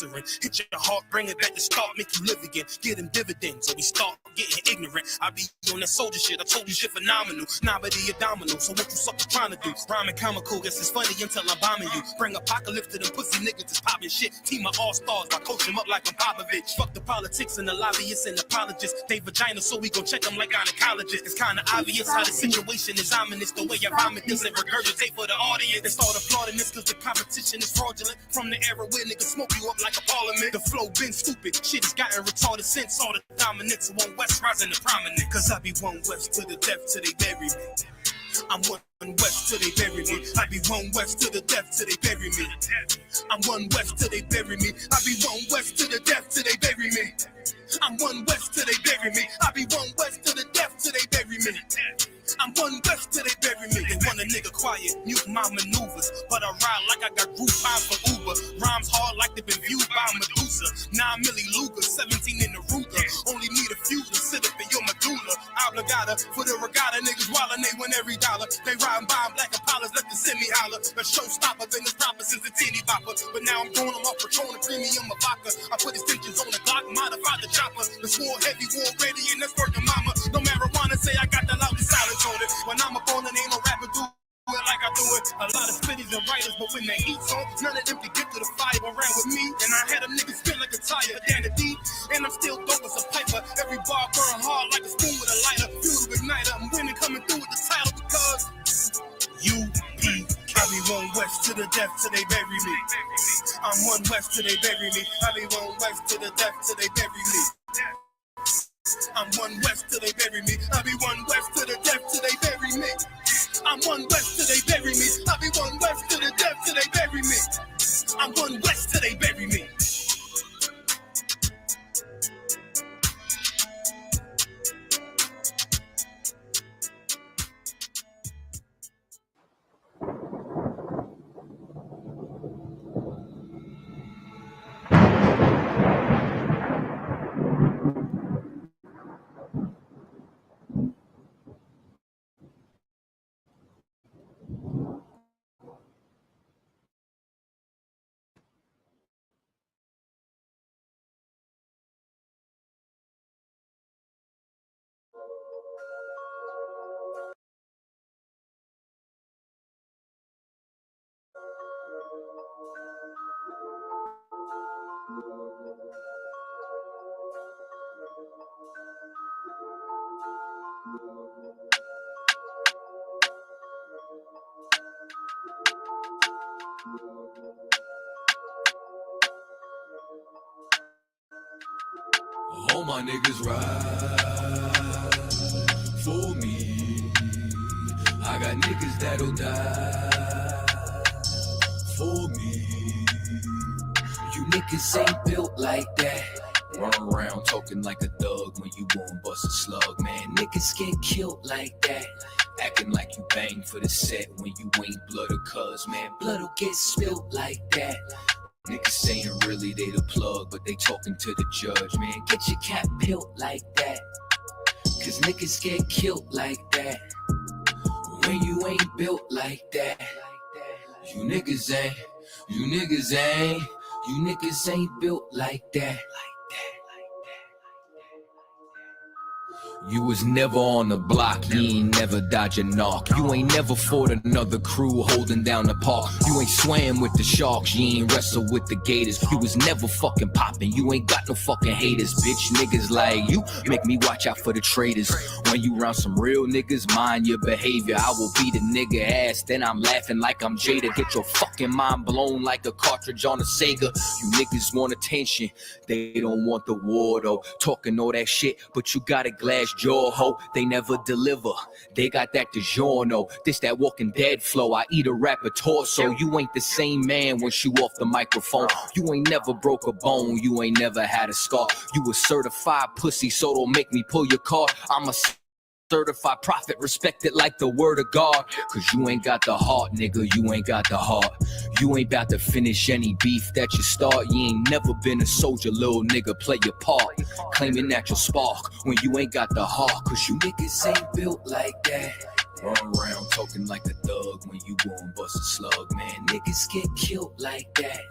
glycerin. Hit your heart, bring it back to start, make you live again. Get them dividends, or we start getting ignorant. I be on that soldier shit, I told you shit phenomenal. Nobody a domino, so what you sucker trying to do? Rhyming comical, guess it's funny until I'm bombing you. Bring apocalypse to them pussy niggas that's popping shit. Team of all-stars, I coach them up like I'm Popovich. Fuck the politics and the lobbyists and apologists. They vagina, so we gon' check them like gynecologists. It's kinda obvious how the situation is ominous. The way I vomit this and regurgitate for the audience. They start applauding this cause the competition is fraudulent. From the era where niggas smoke you up like a parliament. The flow been stupid, shit has gotten retarded since all the dominance of one West rising to prominent. Cause I be one West to the death till they bury me. I'm one West till they bury me. I be one West to the death till they bury me. I'm one West till they bury me. I be one West to the death till they bury me. I'm one West till they bury me. I be one West to the death till they bury me. I'm one West till they bury me. They want a nigga quiet, mute my maneuvers, but I ride like I got Groupon for Uber. Rhymes hard like they've been viewed by Medusa. 9 milli Luger, 17 in the Ruger. Only need a few to sit up in your medulla. Obligata for the regatta, niggas wildin', they win every dollar. They riding by black Impalas, let the semi holler. A showstopper, been this proper since the teeny bopper. But now I'm going on my Patron, premium of vodka. I put extensions on the Glock, modified the chopper. The swore heavy, war ready, and that's working mama. No marijuana, say I got the loudest silence on it. When I'm up on it, ain't no rapper do it like I do it. A lot of spitties and writers, but when they heat's on, none of them can get to the fire around with me. And I had them niggas spin like a tire, down the deep. And I'm still dope as a piper. Every bar burn hard like a spoon with a lighter. Fuel to igniter, I'm winning coming through with the title because U.P. I be one West to the death till they bury me. I'm one West till they bury me. I be one West to the death till they bury me. I'm one West till they bury me. I be one West to the death till they bury me. I'm one West till they bury me. I be one West to the death till they bury me. I'm one West till they bury me. All my niggas ride for me. I got niggas that'll die for me. You niggas ain't built like that. Run around talking like a thug when you won't bust a slug, man. Niggas get killed like that. Acting like you bang for the set when you ain't blood or cuz, man. Blood'll get spilled like that. Niggas saying really they the plug, but they talking to the judge, man. Get your cap peeled like that, cause niggas get killed like that. When you ain't built like that, you niggas ain't built like that. You was never on the block, you ain't never dodge a knock. You ain't never fought another crew holding down the park. You ain't swam with the sharks, you ain't wrestled with the gators. You was never fucking popping, you ain't got no fucking haters. Bitch, niggas like you make me watch out for the traitors. When you round some real niggas, mind your behavior. I will beat a nigga ass, then I'm laughing like I'm Jada. Get your fucking mind blown like a cartridge on a Sega. You niggas want attention, they don't want the war though. Talking all that shit, but you got a glass jaw, ho. They never deliver, they got that DiGiorno. This that Walking Dead flow, I eat a rapper torso. You ain't the same man once you off the microphone. You ain't never broke a bone, you ain't never had a scar. You a certified pussy, so don't make me pull your card. I'm a certified prophet, respect it like the word of God. Cause you ain't got the heart, nigga, you ain't got the heart. You ain't about to finish any beef that you start. You ain't never been a soldier, little nigga, play your part. Claiming that you'll spark when you ain't got the heart. Cause you niggas ain't built like that. Run around talking like a thug when you won't bust a slug, man. Niggas get killed like that.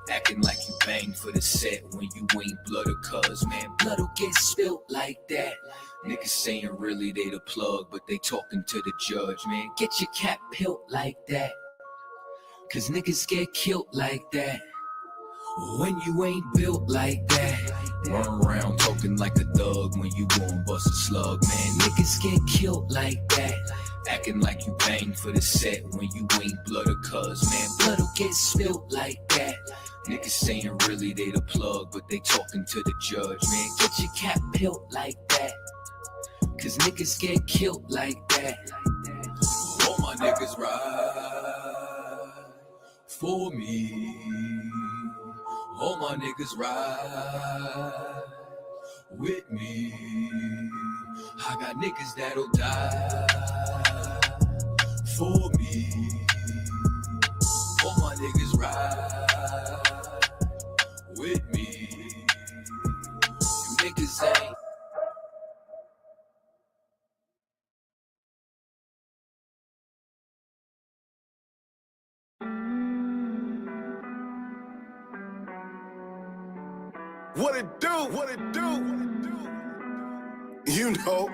Acting like you bang for the set when you ain't blood or cuz, man. Blood'll get spilt like that. Niggas saying really they the plug, but they talking to the judge, man. Get your cap peeled like that, cause niggas get killed like that when you ain't built like that. Run around talking like a thug when you gon' bust a slug, man. Niggas get killed like that. Acting like you bang for the set when you ain't blood or cuz, man. Blood'll get spilled like that. Niggas saying really they the plug, but they talking to the judge, man. Get your cap peeled like that, cause niggas get killed like that. All my niggas ride for me. All my niggas ride with me. I got niggas that'll die for me. All my niggas ride with me. You niggas ain't. What it do? What it do? You know.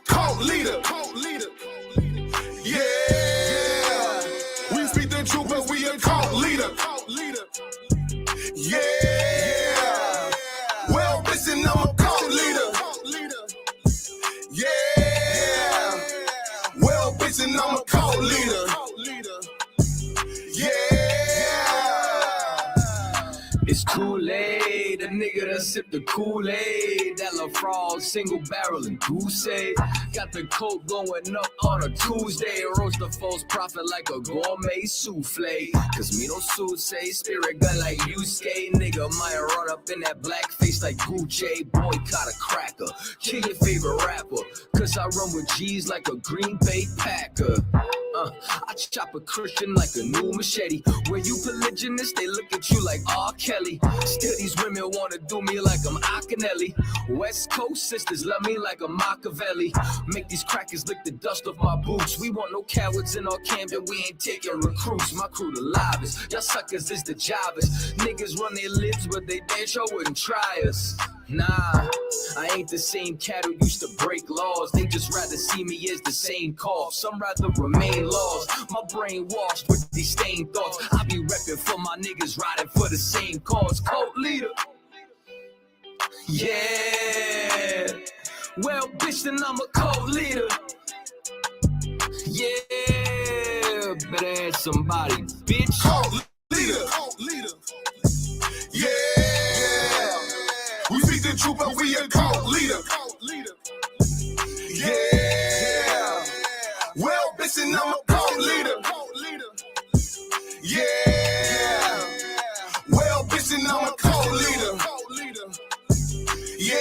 Cult leader. Yeah. We speak the truth, but we a cult leader. Yeah. Well, listen, I'm a cult leader. Yeah. Well, listen, I'm a cult leader. It's Kool-Aid, a nigga that sipped the Kool-Aid. That LaFrog single barrel and goose egg. Got the coke going up on a Tuesday. Roast the false prophet like a gourmet souffle. Cause me no say spirit gun like you skate. Nigga might run up in that black face like Gucci. Boycott a cracker, kill your favorite rapper. Cause I run with G's like a Green Bay Packer. I chop a Christian like a new machete. When you polygamist, they look at you like R. Kelly. Still these women wanna do me like I'm Akinelli. West Coast sisters love me like a Machiavelli. Make these crackers lick the dust off my boots. We want no cowards in our camp and we ain't taking recruits. My crew the livest, y'all suckers is the jobbers. Niggas run their lips but they damn sure wouldn't try us. Nah, I ain't the same cat who used to break laws. They just rather see me as the same cause. Some rather remain lost. My brain washed with these stained thoughts. I be repping for my niggas riding for the same cause. Cult leader. Yeah. Well, bitch, then I'm a cult leader. Yeah. Better ask somebody, bitch. Cult leader. Yeah. We speak the truth, but we a cult leader. Yeah. Well, bitch, and I'm a cult leader. Yeah. Well, bitch, and I'm a cult leader. Yeah.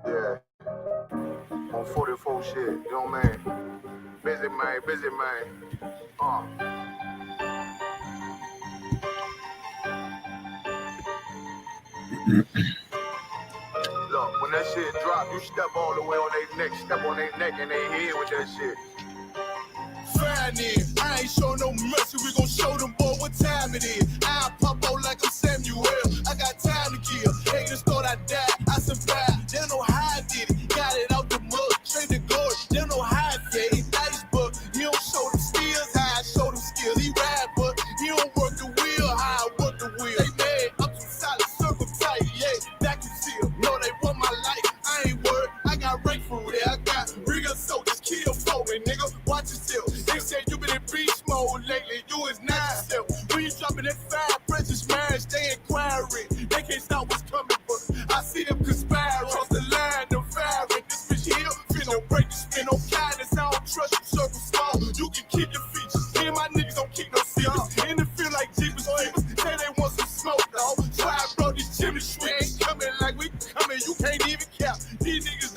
Yeah. On 44 shit, you know what I mean? Busy man. Look, when that shit drop, you step all the way on their neck, step on their neck and they head with that shit. Fine in, I ain't show no mercy, we gon' show them boy what time it is. I pop out like I'm Samuel, I got time to kill. Haters thought I died, I survived. They don't know how I did it, got it out the mud, straight to glory. They don't know how I get it, nice, but he don't show them skills, how I show them skills. He ride, but he don't work the wheel, how I work the wheel. They mad, I'm too solid, circle tight, yeah, vacuum seal. No, they want my life, I ain't worried, I got rank for it, I got real soldiers, kill for me, nigga, watch yourself. They say you been in beast mode lately, you is not self. When you dropping that fire, Princess marriage, they inquiring. They can't stop what's coming, but I see them conspire. Cross the line, them firing. This bitch here, finna break the spin on kindness. I don't trust you, circle small. You can keep your features. Me and my niggas don't keep no secrets. In the field like Jeepers Creepers, say they want some smoke, dog. So I brought these chimney sweets. Coming like we coming, you can't even count. These niggas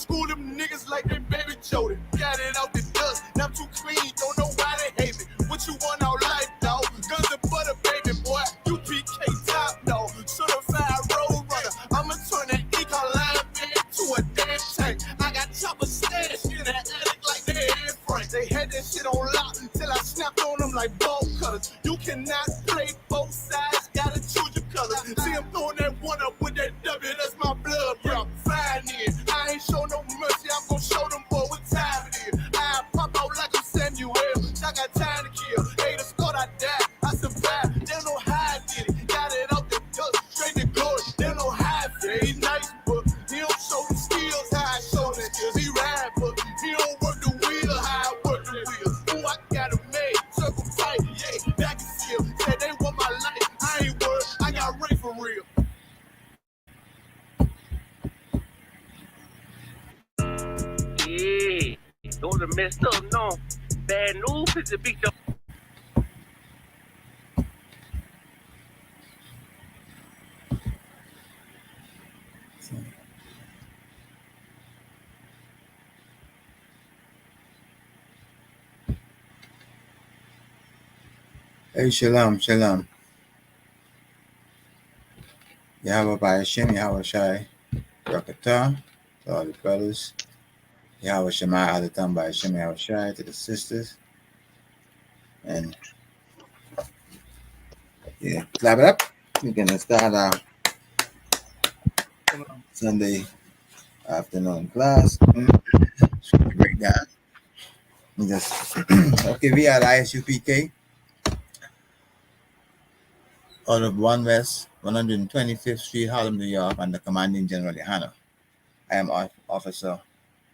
school them niggas like they baby Jody. Got it out the dust, now I'm too clean, don't know why they hate me. What you want out life, dog? Guns and butter, baby boy. UPK top, dog. Certified road runner. I'ma turn that eco-line into a damn tank. I got chopper stash in that attic like they had Frank. They had that shit on lock until I snapped on them like ball cutters. You cannot play both sides, gotta choose your colors. See him throwing that one up with that W, that's my blood, bro. Fine in. I ain't show no mercy, I'm gonna show them boy what time it is. I pop out like a Samuel. I got time to kill. Hey, the squad, I died. I survived. They don't know how I did it. Got it out the dust, straight to glory. They don't know how I did it. He nice, but he don't show the skills how I show the skills. He ride, but he don't work the wheel how I work the wheel. Ooh, I got it made. Circle tight, yeah, back and seal. Said they want my life. I ain't worried. I got Ray for real. Yeah, those are messed up, no. Bad news is a big dog. Hey, shalom, shalom. Yahweh Ba'ashim, Yahweh Shai, Rakatah, to all the brothers. Yahweh Shema, Adatam Ba'ashim, Yahweh Shai, to the sisters. And yeah, clap it up. We're going to start our Sunday afternoon class. Breakdown. Just okay, we are ISUPK out of 1 West 125th Street, Harlem, New York, under commanding General Yohana. I am Officer,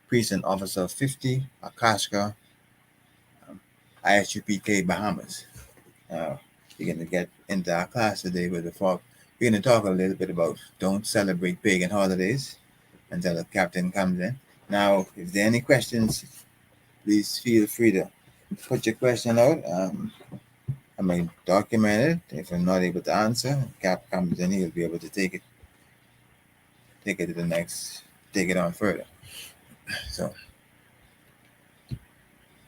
Precinct Officer 50, Akaska, ISUPK, Bahamas. We're going to get into our class today, but before we're going to talk a little bit about don't celebrate pagan holidays until the captain comes in. Now, if there are any questions, please feel free to put your question out. I may document it. If I'm not able to answer, Cap comes in, he'll be able to take it to the next, take it on further. So, if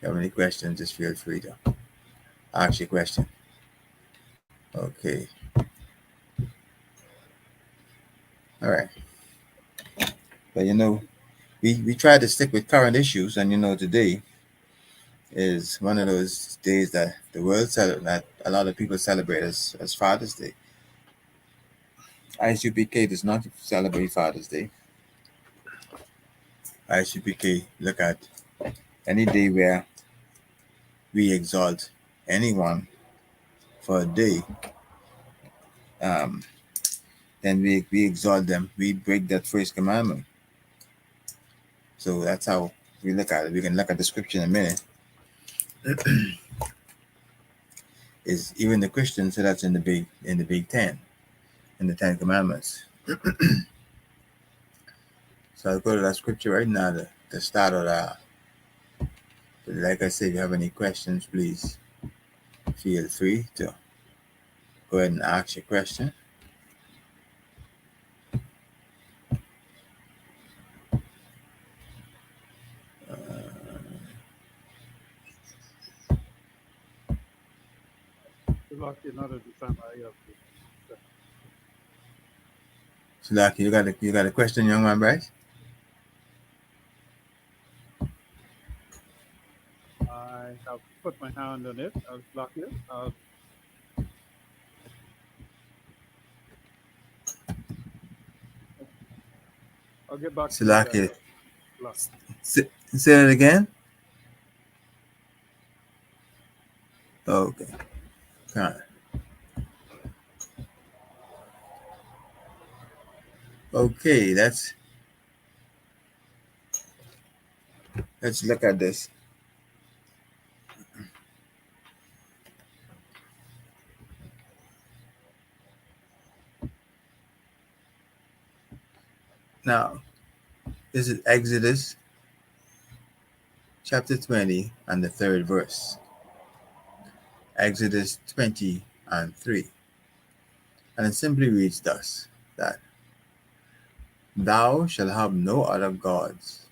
you have any questions, just feel free to ask your question. Okay. All right. But we try to stick with current issues, and today is one of those days that the world that a lot of people celebrate as Father's Day. ISUPK does not celebrate Father's Day. ISUPK look at any day where we exalt anyone for a day, then we exalt them. We break that first commandment. So that's how we look at it. We can look at the scripture in a minute. Is even the Christians, so that's in the Big Ten, in the 10 Commandments. So I'll go to that scripture right now to start with. But like I said, if you have any questions, please feel free to go ahead and ask your question. Lucky, you got a question, young man, Bryce? I have put my hand on it. I'll block it. I'll get back to Lucky. you. Say it again. Okay. All right. Okay, let's look at this. Now, this is Exodus chapter 20 and the 3rd verse. Exodus 20 and 3. And it simply reads thus, that thou shalt have no other gods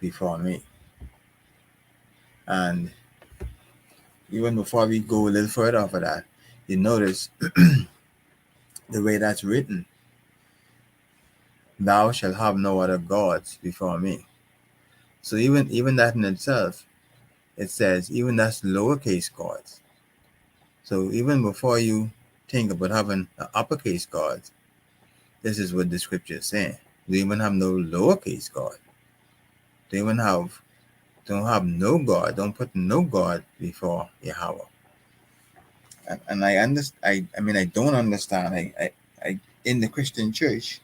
before me. And even before we go a little further off of that, you notice the way that's written. Thou shalt have no other gods before me. So even that in itself, it says even that's lowercase gods. So even before you think about having an uppercase God, this is what the scripture is saying. They even have no lowercase God. They even don't have no God. Don't put no God before Yahweh. And I understand. I mean, I don't understand. I in the Christian church,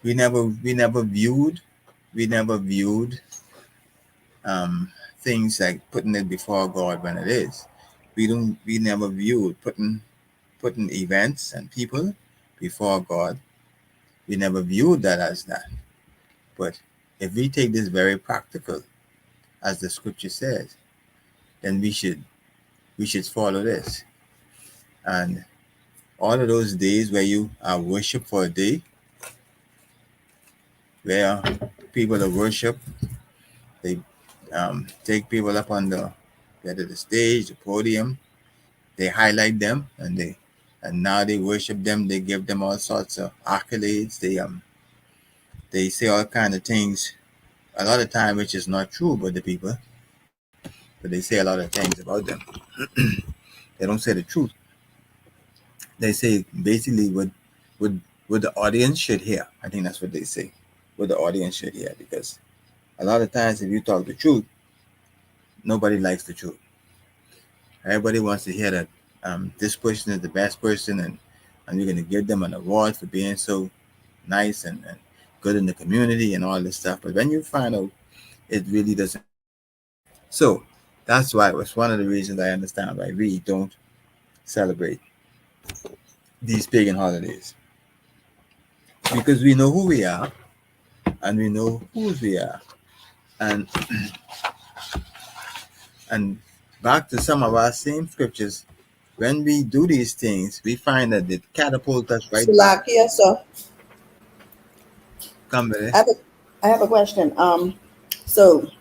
we never viewed things like putting it before God when it is. We never viewed putting events and people before God. We never viewed that as that. But if we take this very practical, as the scripture says, then we should follow this. And all of those days where you are worship for a day, where people that worship, they take people up on the stage, the podium, they highlight them, and now they worship them. They give them all sorts of accolades. They say all kind of things a lot of time, which is not true about the people, but they say a lot of things about them. They don't say the truth. They say basically what the audience should hear. I think that's what they say. What the audience should hear, because a lot of times if you talk the truth, nobody likes the truth. Everybody wants to hear that this person is the best person, and you're going to give them an award for being so nice and good in the community and all this stuff. But when you find out it really doesn't. So that's why it was one of the reasons I understand why we don't celebrate these pagan holidays, because we know who we are and we know whose we are. And back to some of our same scriptures, when we do these things, we find that it catapults us right back. Salakia, so Come with I it. have a question. So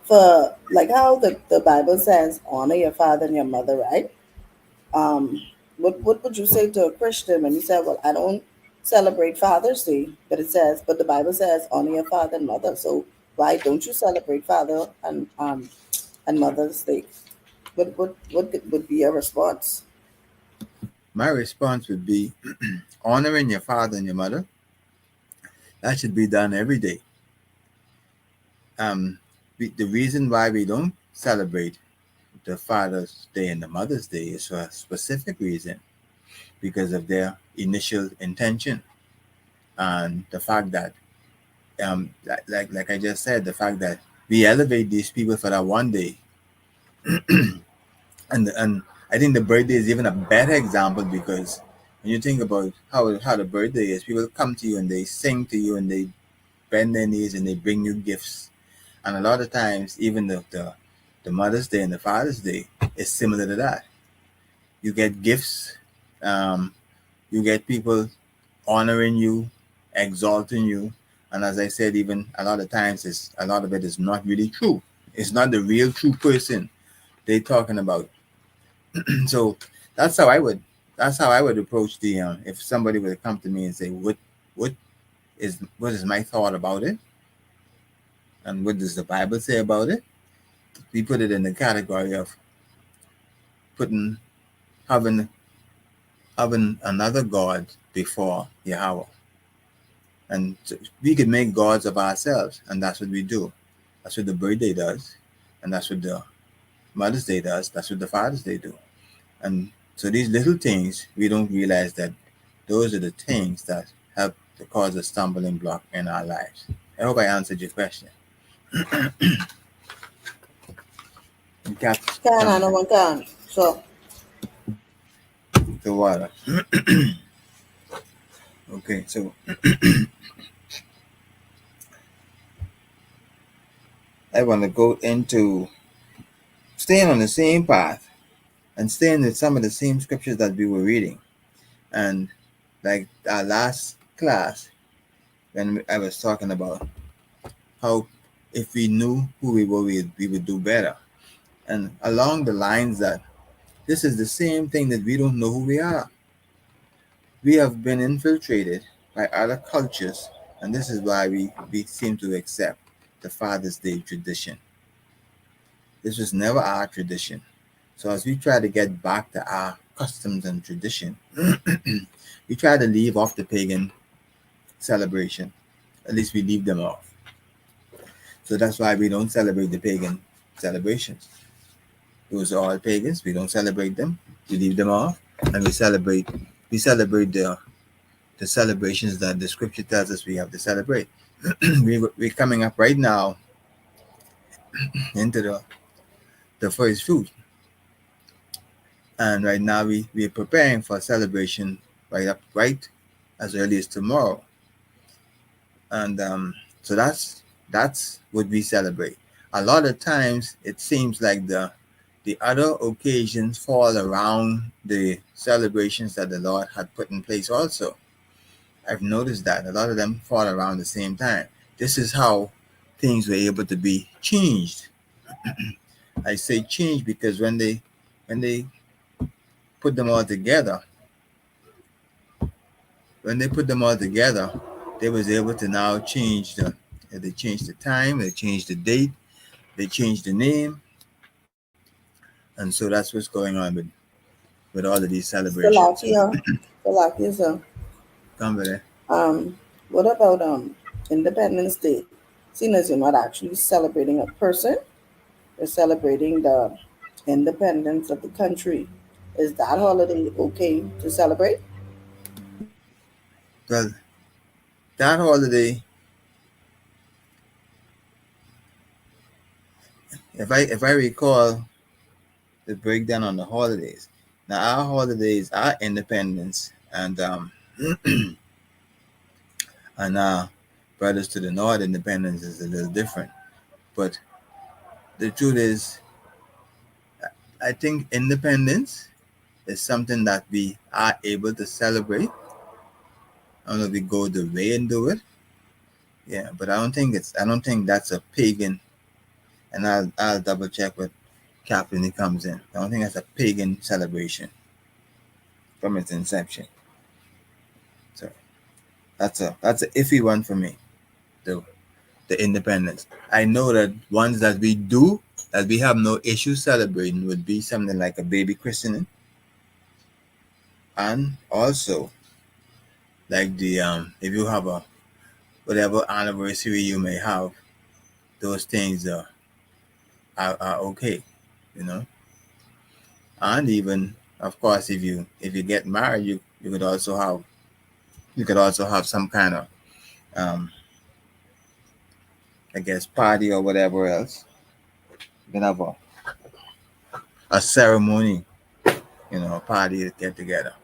for like how the Bible says, honor your father and your mother, right? Um, what would you say to a Christian when you say, well, I don't celebrate Father's Day, but the Bible says honor your father and mother. So why don't you celebrate Father and Mother's Day? Would be your response? My response would be honoring your father and your mother. That should be done every day. The reason why we don't celebrate the Father's Day and the Mother's Day is for a specific reason, because of their initial intention, and the fact that like I just said, the fact that we elevate these people for that one day. and I think the birthday is even a better example, because when you think about how the birthday is, people come to you and they sing to you and they bend their knees and they bring you gifts. And a lot of times, even the Mother's Day and the Father's Day is similar to that. You get gifts, you get people honoring you, exalting you, and as I said, even a lot of times, a lot of it is not really true. It's not the real true person they're talking about. So that's how I would approach the if somebody would come to me and say what is my thought about it, and what does the Bible say about it. We put it in the category of putting having another God before Yahweh. And so we could make gods of ourselves, and that's what we do. That's what the birthday does, and that's what the Mother's Day does. That's what the Father's Day do. And so these little things, we don't realize that those are the things that help to cause a stumbling block in our lives. I hope I answered your question. Can I know one can. So The water. Okay, so I want to go into staying on the same path and staying with some of the same scriptures that we were reading. And like our last class, when I was talking about how if we knew who we were, we would do better. And along the lines that this is the same thing that we don't know who we are. We have been infiltrated by other cultures, and this is why we seem to accept the Father's Day tradition. This was never our tradition. So as we try to get back to our customs and tradition, we try to leave off the pagan celebration. At least we leave them off. So that's why we don't celebrate the pagan celebrations. Those are all pagans. We don't celebrate them. We leave them off, and we celebrate the celebrations that the scripture tells us we have to celebrate. We're coming up right now into the first fruit, and right now we're preparing for a celebration right as early as tomorrow, and so that's what we celebrate. A lot of times it seems like the other occasions fall around the celebrations that the Lord had put in place also. I've noticed that a lot of them fall around the same time. This is how things were able to be changed. I say changed because when they put them all together, they was able to now change they changed the time, they changed the date, they changed the name, and so that's what's going on with all of these celebrations. Salakia, sir. Come with it. What about Independence Day? Seeing as you're not actually celebrating a person, you're celebrating the independence of the country. Is that holiday okay to celebrate? Well, that holiday, if I recall the breakdown on the holidays. Now our holidays are independence, and brothers to the north independence is a little different. But the truth is, I think independence is something that we are able to celebrate. I don't know if we go the way and do it. Yeah, but I don't think that's a pagan, and I'll double check with Captain he comes in. I don't think that's a pagan celebration from its inception. So that's a iffy one for me. The the independence. I know that ones that we do that we have no issue celebrating would be something like a baby christening, and also like the if you have a whatever anniversary you may have, those things are okay, you know. And even of course, if you get married, you could also have some kind of um I guess party or whatever else. You can have a ceremony, a party to get together.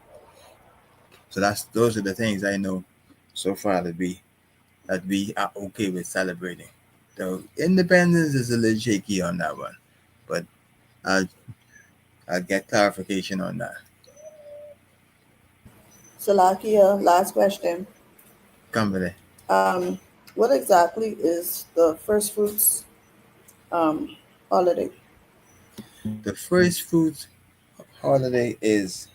So those are the things I know so far that we are okay with celebrating. The independence is a little shaky on that one, but I'll I'll get clarification on that. Salakia, last question. Come with it. Um, what exactly is the first fruits um, holiday? The first fruit holiday is,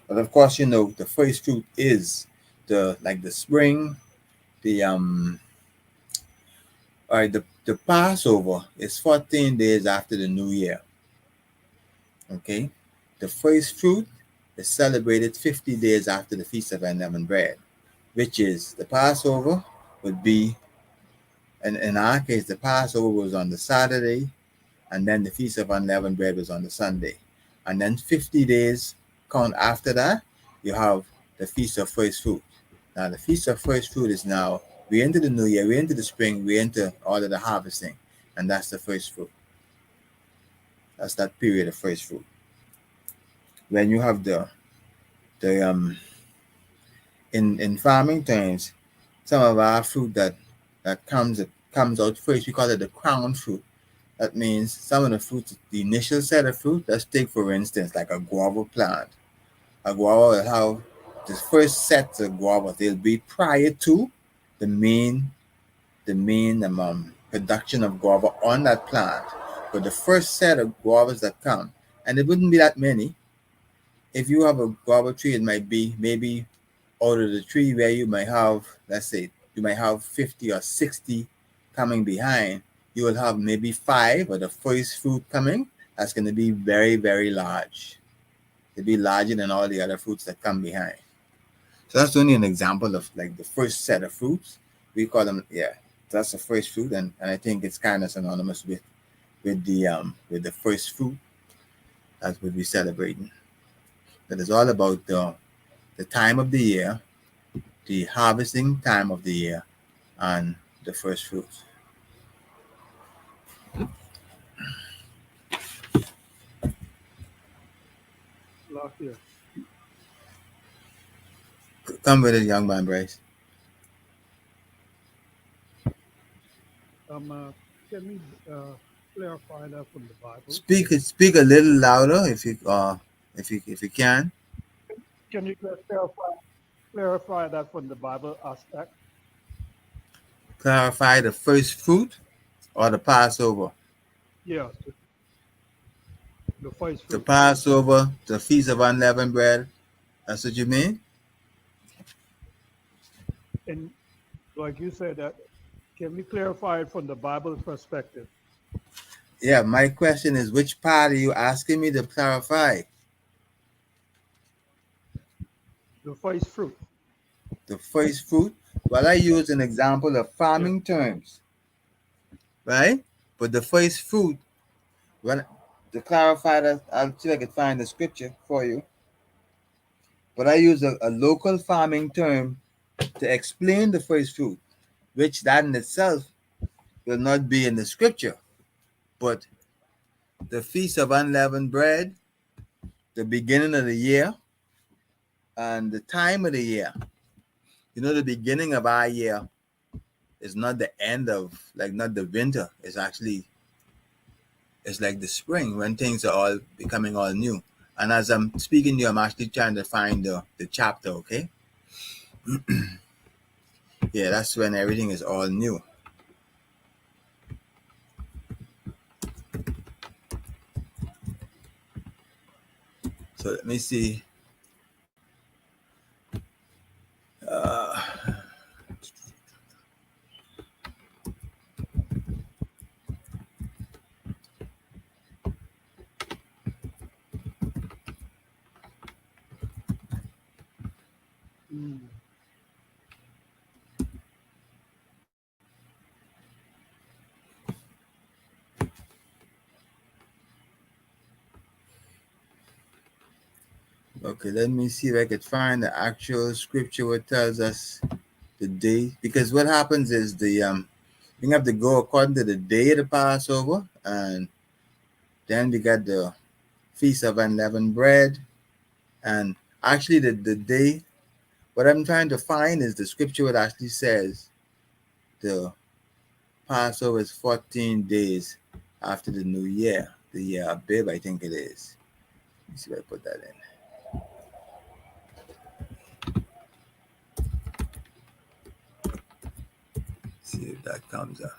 well, of course, the first fruit is the spring. The all right, the Passover is 14 days after the New Year. Okay, the first fruit is celebrated 50 days after the Feast of Unleavened Bread, which is the Passover would be, and in our case, the Passover was on the Saturday, and then the Feast of Unleavened Bread was on the Sunday. And then 50 days count after that, you have the Feast of First Fruit. Now, the Feast of First Fruit is now, we're into the new year, we're into the spring, we're into all of the harvesting, and that's the first fruit. That's that period of first fruit. When you have the in farming terms, some of our fruit that comes out first, we call it the crown fruit. That means some of the fruits, the initial set of fruit. Let's take for instance like a guava plant. A guava will have the first set of guavas. They'll be prior to the main the main production of guava on that plant. But the first set of guavas that come, and it wouldn't be that many. If you have a guava tree, it might be maybe out of the tree where you might have, let's say, you might have 50 or 60 coming behind, you will have maybe 5 or the first fruit coming. That's going to be very, very large. It'll be larger than all the other fruits that come behind. So that's only an example of like the first set of fruits. We call them, yeah, that's the first fruit, and I think it's kind of synonymous with the first fruit. That's what we're celebrating. That is all about the time of the year, the harvesting time of the year, and the first fruits. Last year. Come with it, young man, Bryce. Can we clarify that from the Bible? Speak a little louder if you can. Can you clarify that from the Bible aspect? Clarify the first fruit or the Passover. Yes. The first fruit. The Passover, the Feast of Unleavened Bread. That's what you mean? And like you said, that can we clarify it from the Bible perspective? Yeah, my question is, which part are you asking me to clarify? The first fruit. The first fruit? Well, I use an example of farming terms, right? But the first fruit, well, to clarify that, I'll see if I can find the scripture for you. But I use a local farming term to explain the first fruit, which that in itself will not be in the scripture. But the Feast of Unleavened Bread, the beginning of the year, and the time of the year. You know, the beginning of our year is not the end of, like, not the winter. It's actually, it's like the spring when things are all becoming all new. And as I'm speaking to you, I'm actually trying to find the chapter, okay? Yeah, that's when everything is all new. So let me see. Okay, let me see if I could find the actual scripture what tells us the day. Because what happens is we have to go according to the day of the Passover, and then we got the Feast of Unleavened Bread. And actually the day, what I'm trying to find is the scripture that actually says the Passover is 14 days after the new year, the year of Abib, I think it is. Let me see if I put that in. See if that comes up.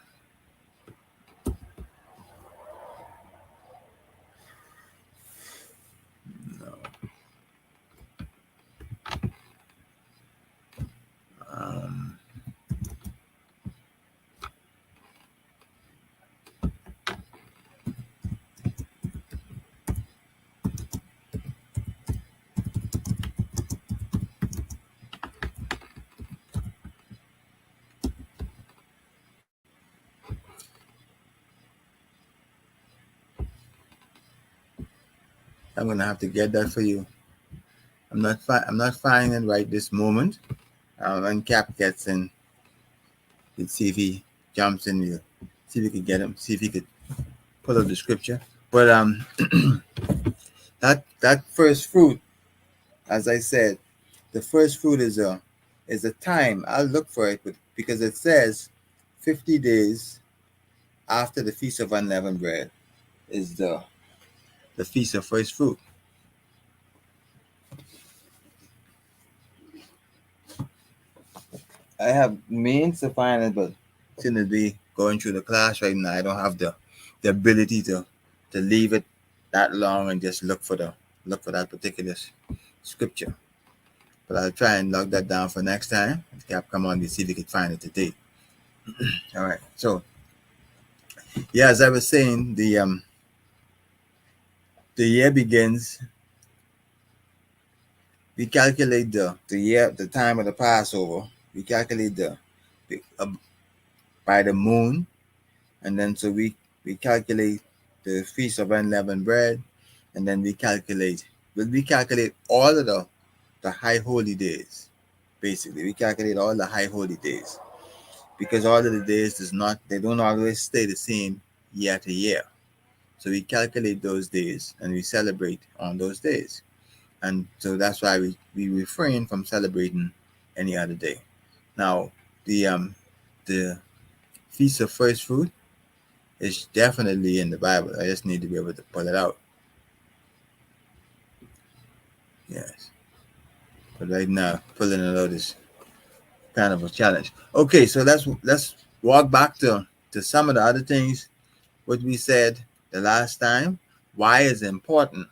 No. I'm gonna have to get that for you. I'm not finding it right this moment. When Cap gets in, let's see if he jumps in here. See if we could get him. See if he could pull up the scripture. But that first fruit, as I said, the first fruit is a time. I'll look for it, but because it says 50 days after the Feast of Unleavened Bread is the Feast of First Fruit. I have means to find it, but seem to be going through the class right now. I don't have the ability to leave it that long and just look for that particular scripture. But I'll try and log that down for next time. Cap, come on, we see if we can find it today. All right. So yeah, as I was saying, the year begins. We calculate the time of the Passover. We calculate the by the moon, and then so we calculate the feast of unleavened bread, and then we calculate all of the high holy days. Basically, we calculate all the high holy days because all of the days they don't always stay the same year to year. So we calculate those days and we celebrate on those days. And so that's why we refrain from celebrating any other day. Now, the Feast of First Fruit is definitely in the Bible. I just need to be able to pull it out. Yes. But right now, pulling it out is kind of a challenge. Okay, so let's walk back to some of the other things what we said the last time. Why is it important?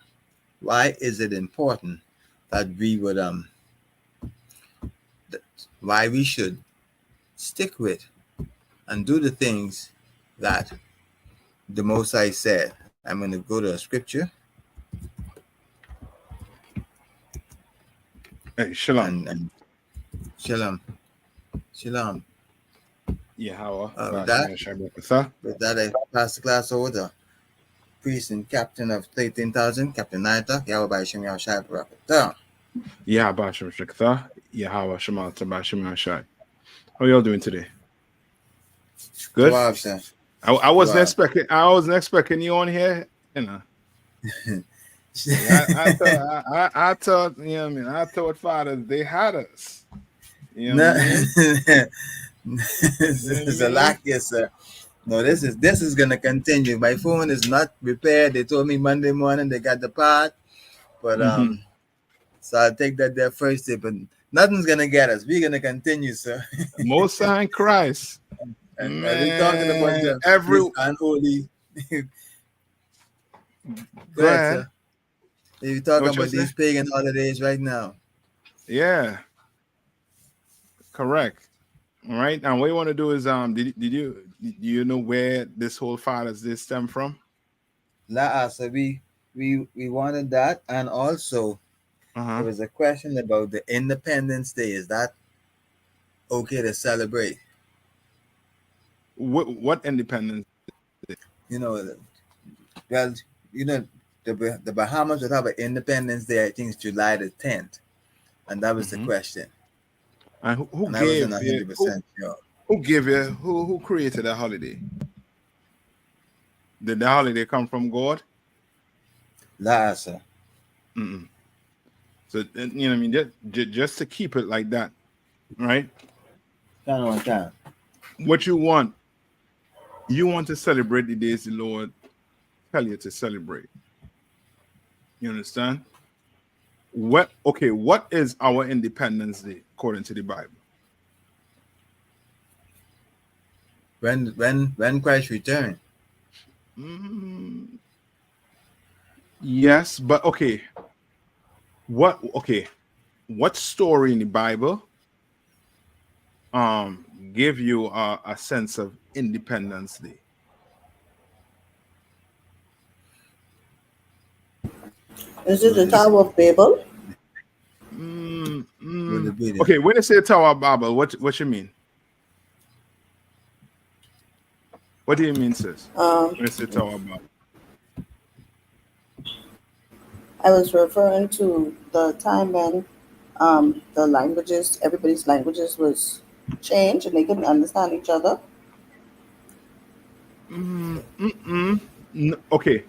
Why is it important that we would why we should stick with and do the things that the Most High said? I'm going to go to a scripture. Hey, shalom. And shalom. Shalom. Yahweh. With that, I pass the class over to priest and captain of 13,000, Captain Naita, Yahweh by Shem Yahshai Barakatah. Yeah, Basham Shakatha. Yahweh Shema Tabashim Yahshai. How y'all doing today? Good. I wasn't expecting you on here, you know. I thought, you know what I mean? I thought, Father, they had us. You know what I mean? It's a lack, yes, sir. No, this is gonna continue. My phone is not repaired. They told me Monday morning they got the part, but so I'll take that there first day. But nothing's gonna get us. We're gonna continue, sir. Most High in Christ. And we're talking about the unholy. Go ahead, sir. You're talking about these pagan holidays right now. Yeah. Correct. All right. And what you want to do is do you know where this whole Father's Day stem from? So we wanted that, and also there was a question about the Independence Day. Is that okay to celebrate? What Independence Day? You know, well, you know, the Bahamas would have an Independence Day. I think it's July the 10th, and that was the question. And who gave you? Who created that holiday? Did the holiday come from God? Sir. So you know what I mean. Just to keep it like that, right? Time. What you want to celebrate the days the Lord tell you to celebrate. You understand? What is our Independence Day according to the Bible? When Christ returned. Yes, but okay. What story in the Bible give you a sense of Independence Day? Is it the Tower of Babel? Okay, when you say Tower of Babel, what you mean? What do you mean, sis? When you say Tower of Babel? I was referring to the time when everybody's languages was changed and they couldn't understand each other. Okay,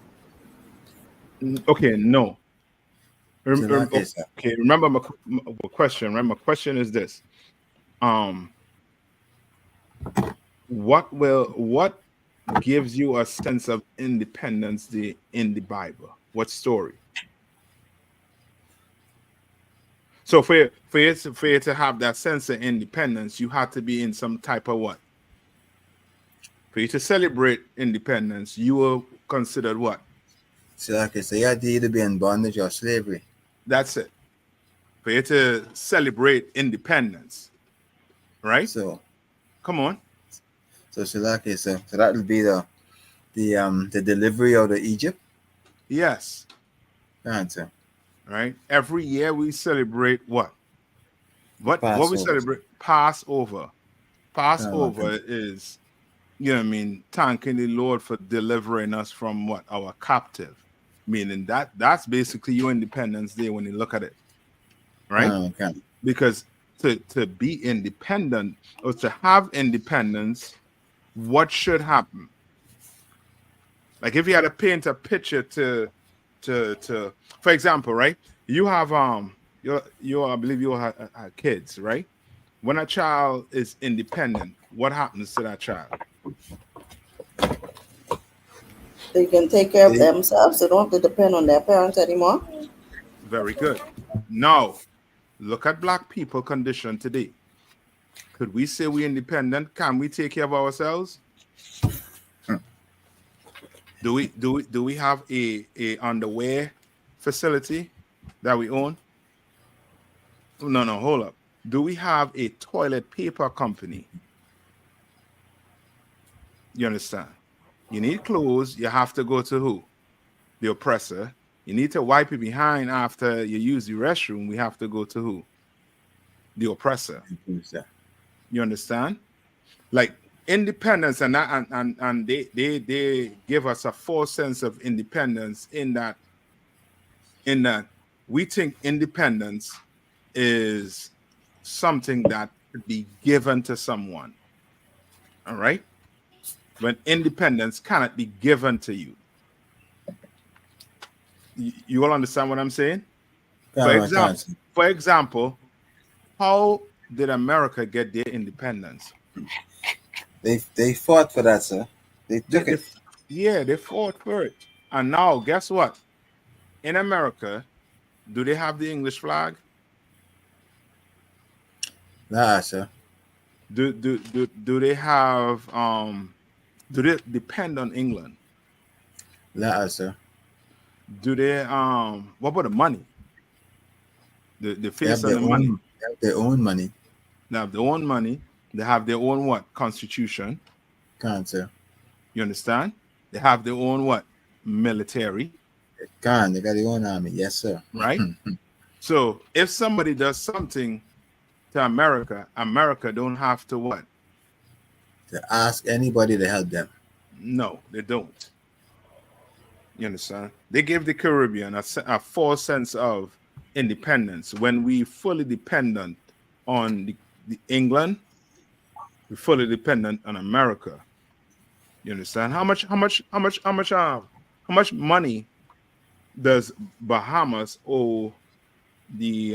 no. Okay, remember my question. Right, my question is this: what gives you a sense of Independence Day in the Bible? What story? So for you to have that sense of independence, you have to be in some type of what? For you to celebrate independence, you were considered what? So okay, so you had to either be in bondage or slavery. That's it. For you to celebrate independence, right? So Come on. okay, so that'll be the delivery out of Egypt. Yes. Answer. Right. Every year we celebrate what? What we Passover. celebrate? Passover. Passover Okay. is, you know what I mean, thanking the Lord for delivering us from what? Our captive. Meaning that's basically your Independence Day when you look at it. Right? Okay. Because to be independent or to have independence, what should happen? Like if you had to paint a picture to for example, right? You have you I believe you have kids, right? When a child is independent, what happens to that child? They can take care of themselves. They don't have to depend on their parents anymore. Very good. Now, look at black people condition today. Could we say we're independent? Can we take care of ourselves? Do we have a underwear facility that we own? No, hold up. Do we have a toilet paper company? You understand? You need clothes, you have to go to who? The oppressor. You need to wipe it behind after you use the restroom, we have to go to who? The oppressor. You understand? Like independence, and they give us a false sense of independence in that we think independence is something that could be given to someone. All right? When independence cannot be given to you. You all understand what I'm saying? For example, how did America get their independence? They fought for that, sir. They took it. They fought for it. And now, guess what? In America, do they have the English flag? Nah, sir. Do they have do they depend on England? Nah, sir. Do they what about the money? The face of the money. They have their own money. They have their own money. They have their own what? Constitution. Sir. You understand? They have their own what? Military. They got their own army. Yes, sir. Right? So if somebody does something to America, America don't have to what? To ask anybody to help them. No, they don't. You understand? They give the Caribbean a false sense of independence when we fully dependent on the England. We're fully dependent on America. You understand? How much money does Bahamas owe the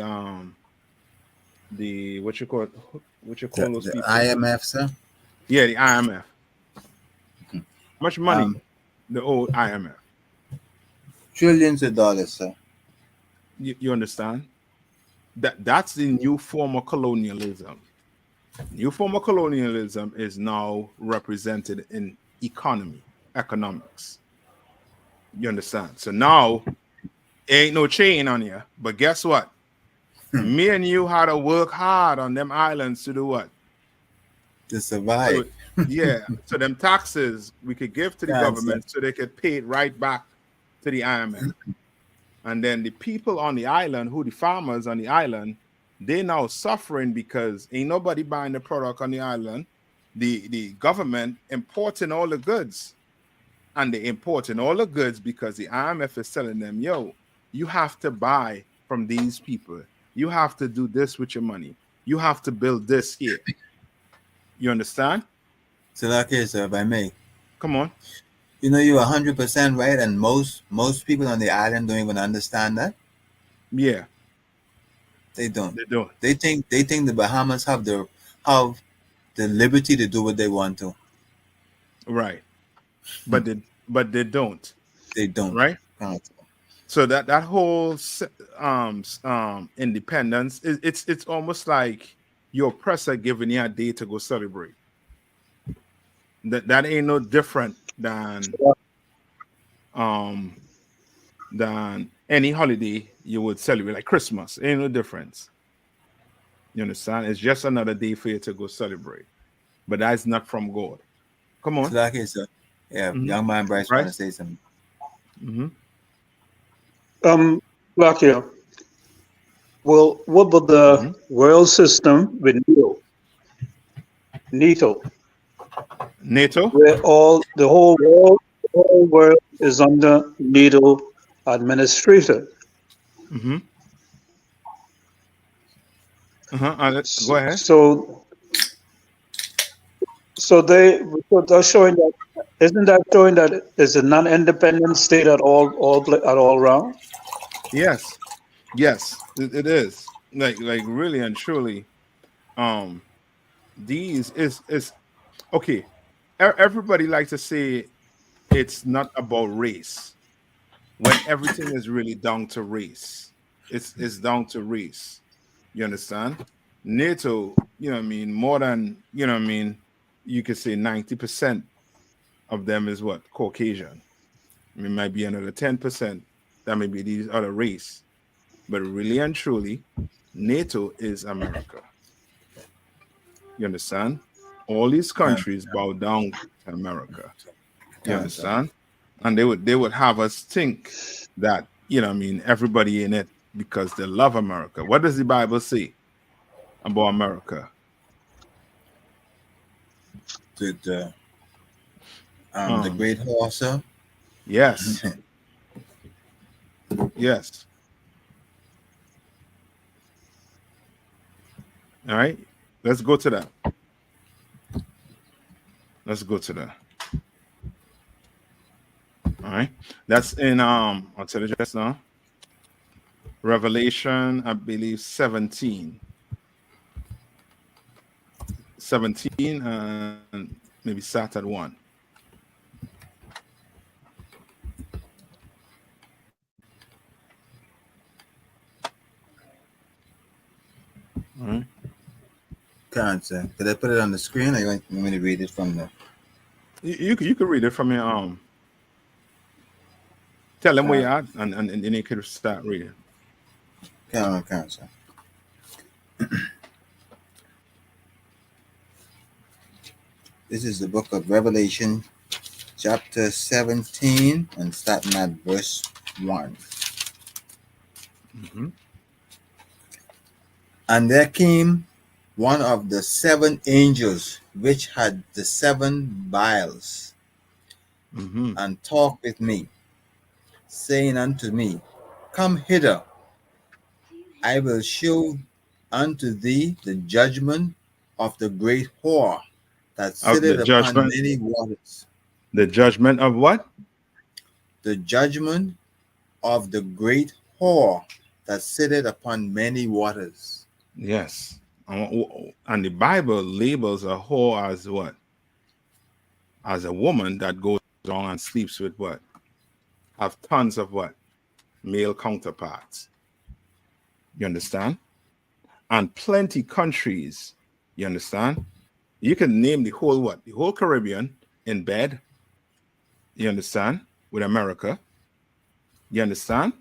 what you call those people? IMF, sir? Yeah, the IMF. How much money the old IMF? Trillions of dollars, sir. You understand? That's the new form of colonialism. New form of colonialism is now represented in economics. You understand? So now, ain't no chain on you. But guess what? Me and you had to work hard on them islands to do what? To survive. So them taxes we could give to the government so they could pay it right back to the IMF. And then the people on the island, the farmers on the island, they now suffering because ain't nobody buying the product on the island. The government importing all the goods. And they importing all the goods because the IMF is telling them, yo, you have to buy from these people. You have to do this with your money. You have to build this here. You understand? So okay, sir, if I may. Come on. You know, you're 100% right, and most people on the island don't even understand that. Yeah. They don't. They don't. They think the Bahamas have the liberty to do what they want to. Right. But they don't. They don't. Right? So that whole independence it's almost like your oppressor giving you a day to go celebrate. That ain't no different than any holiday you would celebrate, like Christmas. Ain't no difference. You understand? It's just another day for you to go celebrate. But that's not from God. Come on. So like it's young man Bryce Right. want to say something. Black here. Well, what about the world system with NATO, NATO? where the whole world is under NATO administrator? Go ahead. So they're showing that, isn't that showing that it's a non-independent state at all round? Yes, it is. Like really and truly, these is okay. Everybody likes to say it's not about race when everything is really down to race. It's down to race. You understand? NATO, you know what I mean, more than, you know what I mean, you could say 90% of them is what? Caucasian. I mean, might be another 10% that may be these other race. But really and truly, NATO is America. You understand? All these countries bow down to America. You understand? And they would have us think that, you know what I mean, everybody in it because they love America. What does the Bible say about America? The great horse. Yes. Yes. All right. Let's go to that. All right. That's in I'll tell you just now. Revelation, I believe 17 and maybe start at 1. All right. Can't say. Could I put it on the screen? Or you want me to read it from the? You could read it from your Tell them where you're at, and then you could start reading. Can't say. This is the book of Revelation, chapter 17, and starting at verse 1. And there came one of the 7 angels which had the 7 vials, and talked with me, saying unto me, Come hither, I will show unto thee the judgment of the great whore that sitteth upon many waters. The judgment of what? The judgment of the great whore that sitteth upon many waters. Yes. And the Bible labels a whore as what? As a woman that goes on and sleeps with what? Have tons of what? Male counterparts. You understand? And plenty countries, you understand? You can name the whole what? The whole Caribbean in bed. You understand? With America. You understand?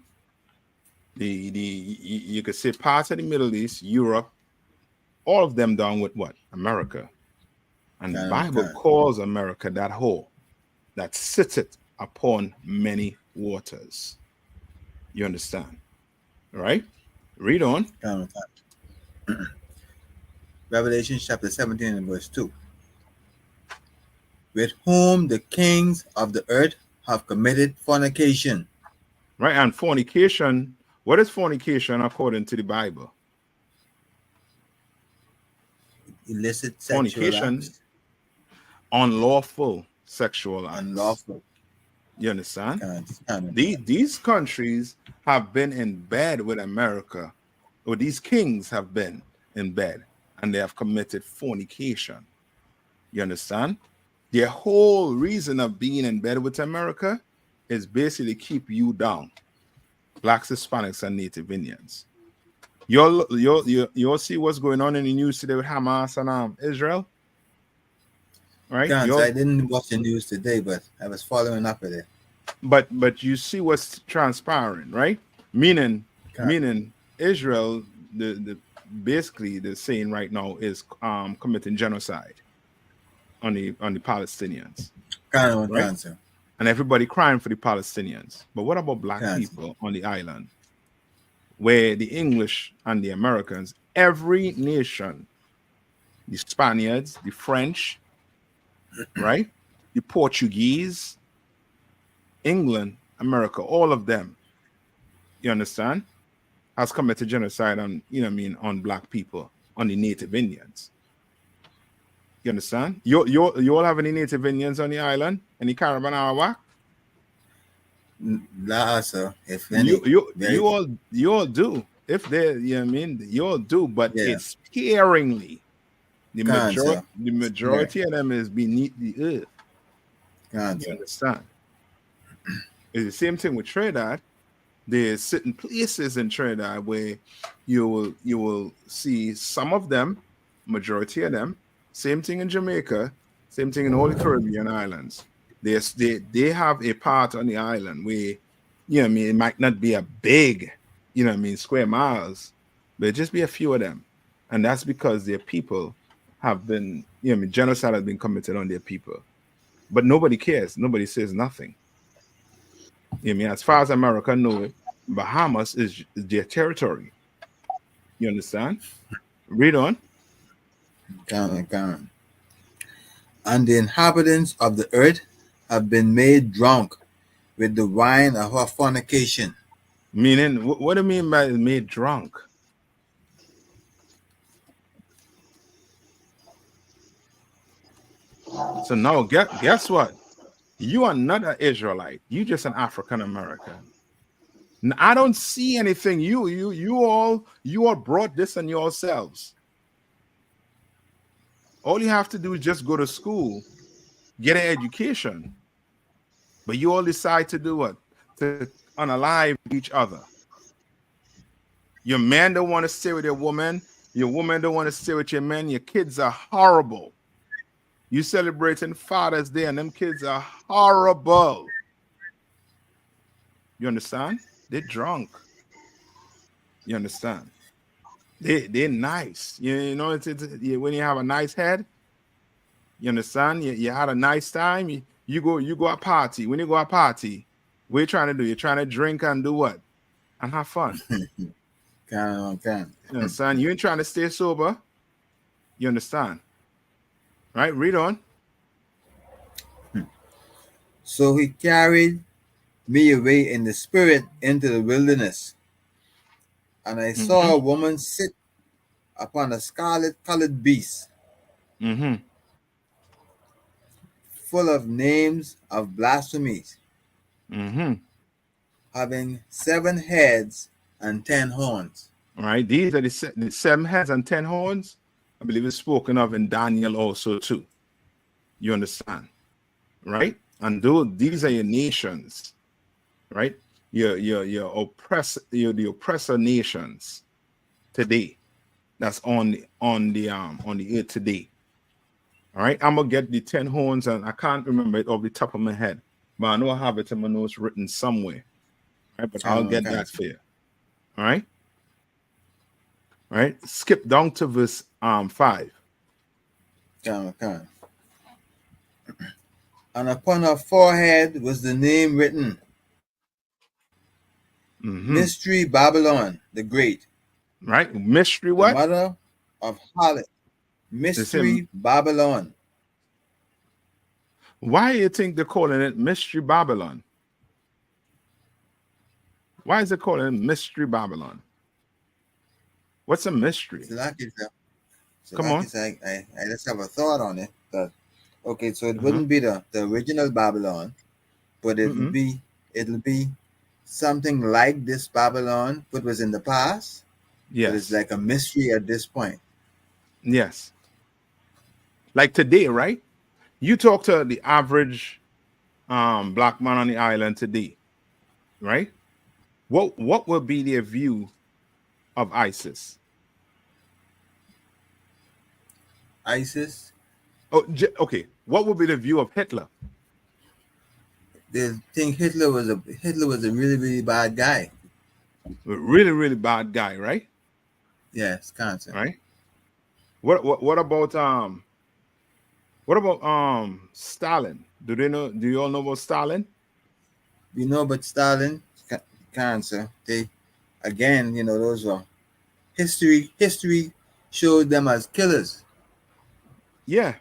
You could say parts of the Middle East, Europe, all of them down with what? America. And the Bible calls America that whore that sitteth upon many waters. You understand? All right? Read on. Revelation chapter 17 and verse 2. With whom the kings of the earth have committed fornication. Right, and fornication, what is fornication according to the Bible? Illicit sexual acts. Unlawful sexual acts. Unlawful. You understand? These countries have been in bed with America, or these kings have been in bed, and they have committed fornication. You understand? Their whole reason of being in bed with America is basically keep you down. Blacks, Hispanics, and Native Indians. You'll see what's going on in the news today with Hamas and Israel. right? Can't. I didn't watch the news today, but I was following up with it. But you see what's transpiring, right? Meaning Can't. Israel, the basically the saying right now is committing genocide on the Palestinians, Can't. right? Can't, sir. And everybody crying for the Palestinians. But what about black Can't. people on the island, where the English and the Americans, every nation, the Spaniards, the French, right, the Portuguese, England, America, all of them, you understand, has committed genocide on, you know what I mean, on black people, on the Native Indians. You understand? You all have any Native Indians on the island? Any Caribbean Arawak? Nah, sir. If any, You all do. If they, you know what I mean, you all do, but yeah. it's sparingly. The Can't, sir. majority of them is beneath the earth. Can't, You sir. understand? It's the same thing with Trinidad. There's certain places in Trinidad where you will see some of them, majority of them. Same thing in Jamaica, same thing in all the Caribbean islands. They have a part on the island where, you know what I mean, it might not be a big, you know what I mean, square miles, but it just be a few of them. And that's because their people have been, you know what I mean, genocide has been committed on their people. But nobody cares. Nobody says nothing. You know what I mean? As far as America knows it, Bahamas is their territory. You understand? Read on. Can't. And the inhabitants of the earth have been made drunk with the wine of her fornication. Meaning, what do you mean by made drunk? So now, guess what? You are not an Israelite. You just an African American. I don't see anything. You all brought this on yourselves. All you have to do is just go to school, get an education. But you all decide to do what? To unalive each other. Your man don't want to stay with your woman. Your woman don't want to stay with your man. Your kids are horrible. You celebrating Father's Day and them kids are horrible. You understand? They're drunk. You understand? They're nice. You know, when you have a nice head, you understand? You had a nice time. You go a party. When you go a party, what are you trying to do? You're trying to drink and do what? And have fun. Can. You understand? You ain't trying to stay sober. You understand? Right? Read on. So he carried me away in the spirit into the wilderness, and I saw a woman sit upon a scarlet-colored beast, full of names of blasphemies, having 7 heads and 10 horns. All right, these are the 7 heads and 10 horns. I believe it's spoken of in Daniel also too. You understand, right? And these are your nations, right? Your the oppressor nations today. That's on the earth today. All right, I'm gonna get the 10 horns, and I can't remember it off the top of my head, but I know I have it in my notes written somewhere. Right, but I'll get that for you. All right. All right. Skip down to verse 5. Can. And upon her forehead was the name written, Mystery Babylon the Great. Right? Mystery what? The mother of harlot. Mystery Babylon. Why do you think they're calling it Mystery Babylon? Why is it calling it Mystery Babylon? What's a mystery? Come on. I just have a thought on it. Okay, so it wouldn't be the original Babylon, but it'll be something like this Babylon, but was in the past. Yes. But it's like a mystery at this point. Yes. Like today, right? You talk to the average black man on the island today, right? What would be their view of ISIS? ISIS? Oh, okay. what would be the view of Hitler? They think Hitler was a really, really bad guy. A really, really bad guy, right? Yes, cancer. Right. What about Stalin? Do you all know about Stalin? We know about Stalin, cancer. They, again, you know, those are history showed them as killers. Yeah.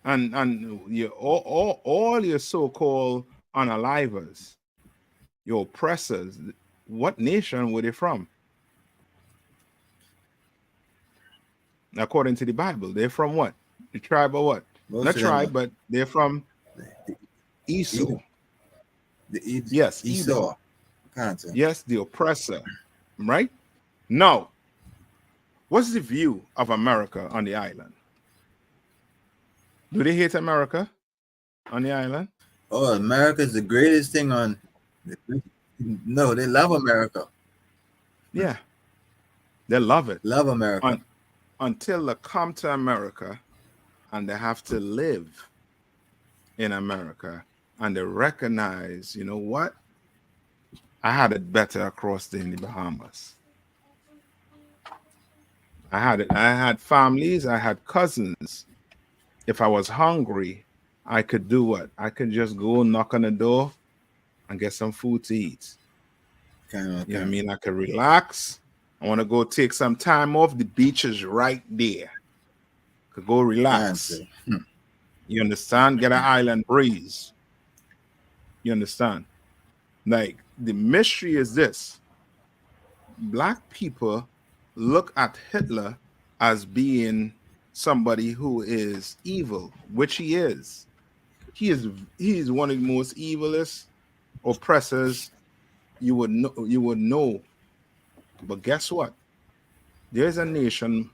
And you all your so-called unalivers, your oppressors, what nation were they from? According to the Bible, they're from what? The tribe of what? Not tribe, but they're from Esau. Yes, Esau. Edom. Yes, the oppressor. Right? Now, what's the view of America on the island? Do they hate America on the island? Oh, America is the greatest thing on. No, they love America. Yeah, they love it. Love America. Until they come to America and they have to live in America and they recognize, you know what? I had it better across in the Bahamas. I had families, I had cousins. If I was hungry, I could do what? I could just go knock on the door and get some food to eat. You know what I mean? I could relax. I want to go take some time off. The beach is right there. Could go relax. You understand? Get an island breeze. You understand? Like, the mystery is this. Black people look at Hitler as being somebody who is evil, which he is. He is one of the most evilest oppressors you would know. But guess what? There's a nation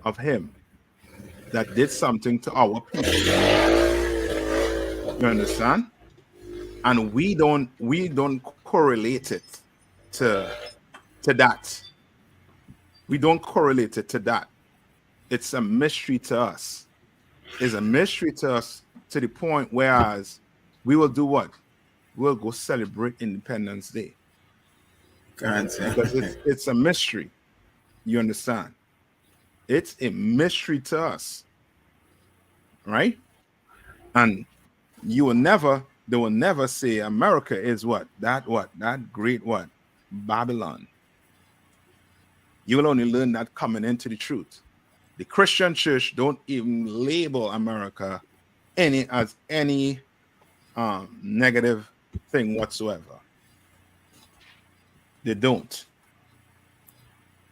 of him that did something to our people. You understand? And we don't correlate it to that. We don't correlate it to that. It's a mystery to us. It's a mystery to us to the point whereas we will do what? We'll go celebrate Independence Day. Because it's a mystery. You understand? It's a mystery to us. Right? And they will never say America is what? That great what? Babylon. You will only learn that coming into the truth. The Christian church don't even label America as any negative thing whatsoever. They don't.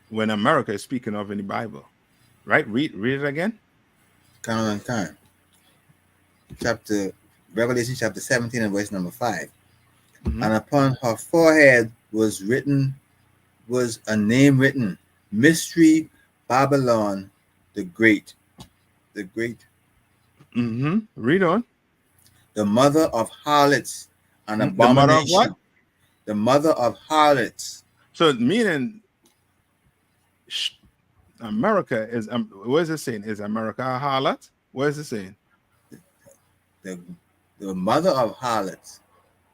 When America is speaking of in the Bible, right? Read it again. Revelation chapter 17 and verse number 5. Mm-hmm. And upon her forehead was a name written, Mystery Babylon the Great. The Great. Mm-hmm. Read on. The mother of harlots and abomination. The mother of what? The mother of harlots. So meaning America is, what is it saying? Is America a harlot? What is it saying? The mother of harlots.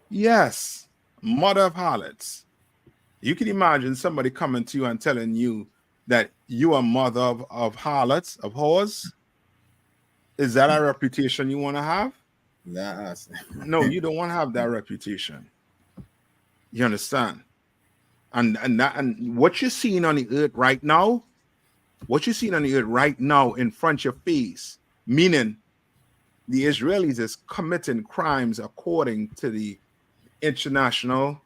Yes, mother of harlots. You can imagine somebody coming to you and telling you that you are mother of harlots, of whores. Is that a reputation you want to have? Yes. No, you don't want to have that reputation. You understand? And what you're seeing on the earth right now, in front of your face, meaning the Israelis is committing crimes according to the International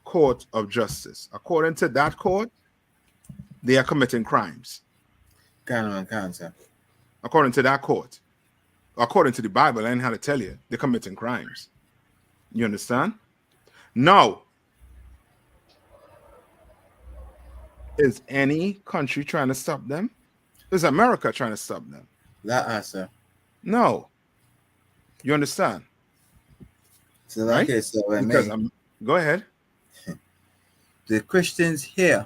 Court of Justice. According to that court, they are committing crimes. According to that court. According to the Bible, I ain't how to tell you. They're committing crimes. You understand? Now, is any country trying to stop them? Is America trying to stop them? That answer. No. You understand? So, right? Okay, so because go ahead. The Christians here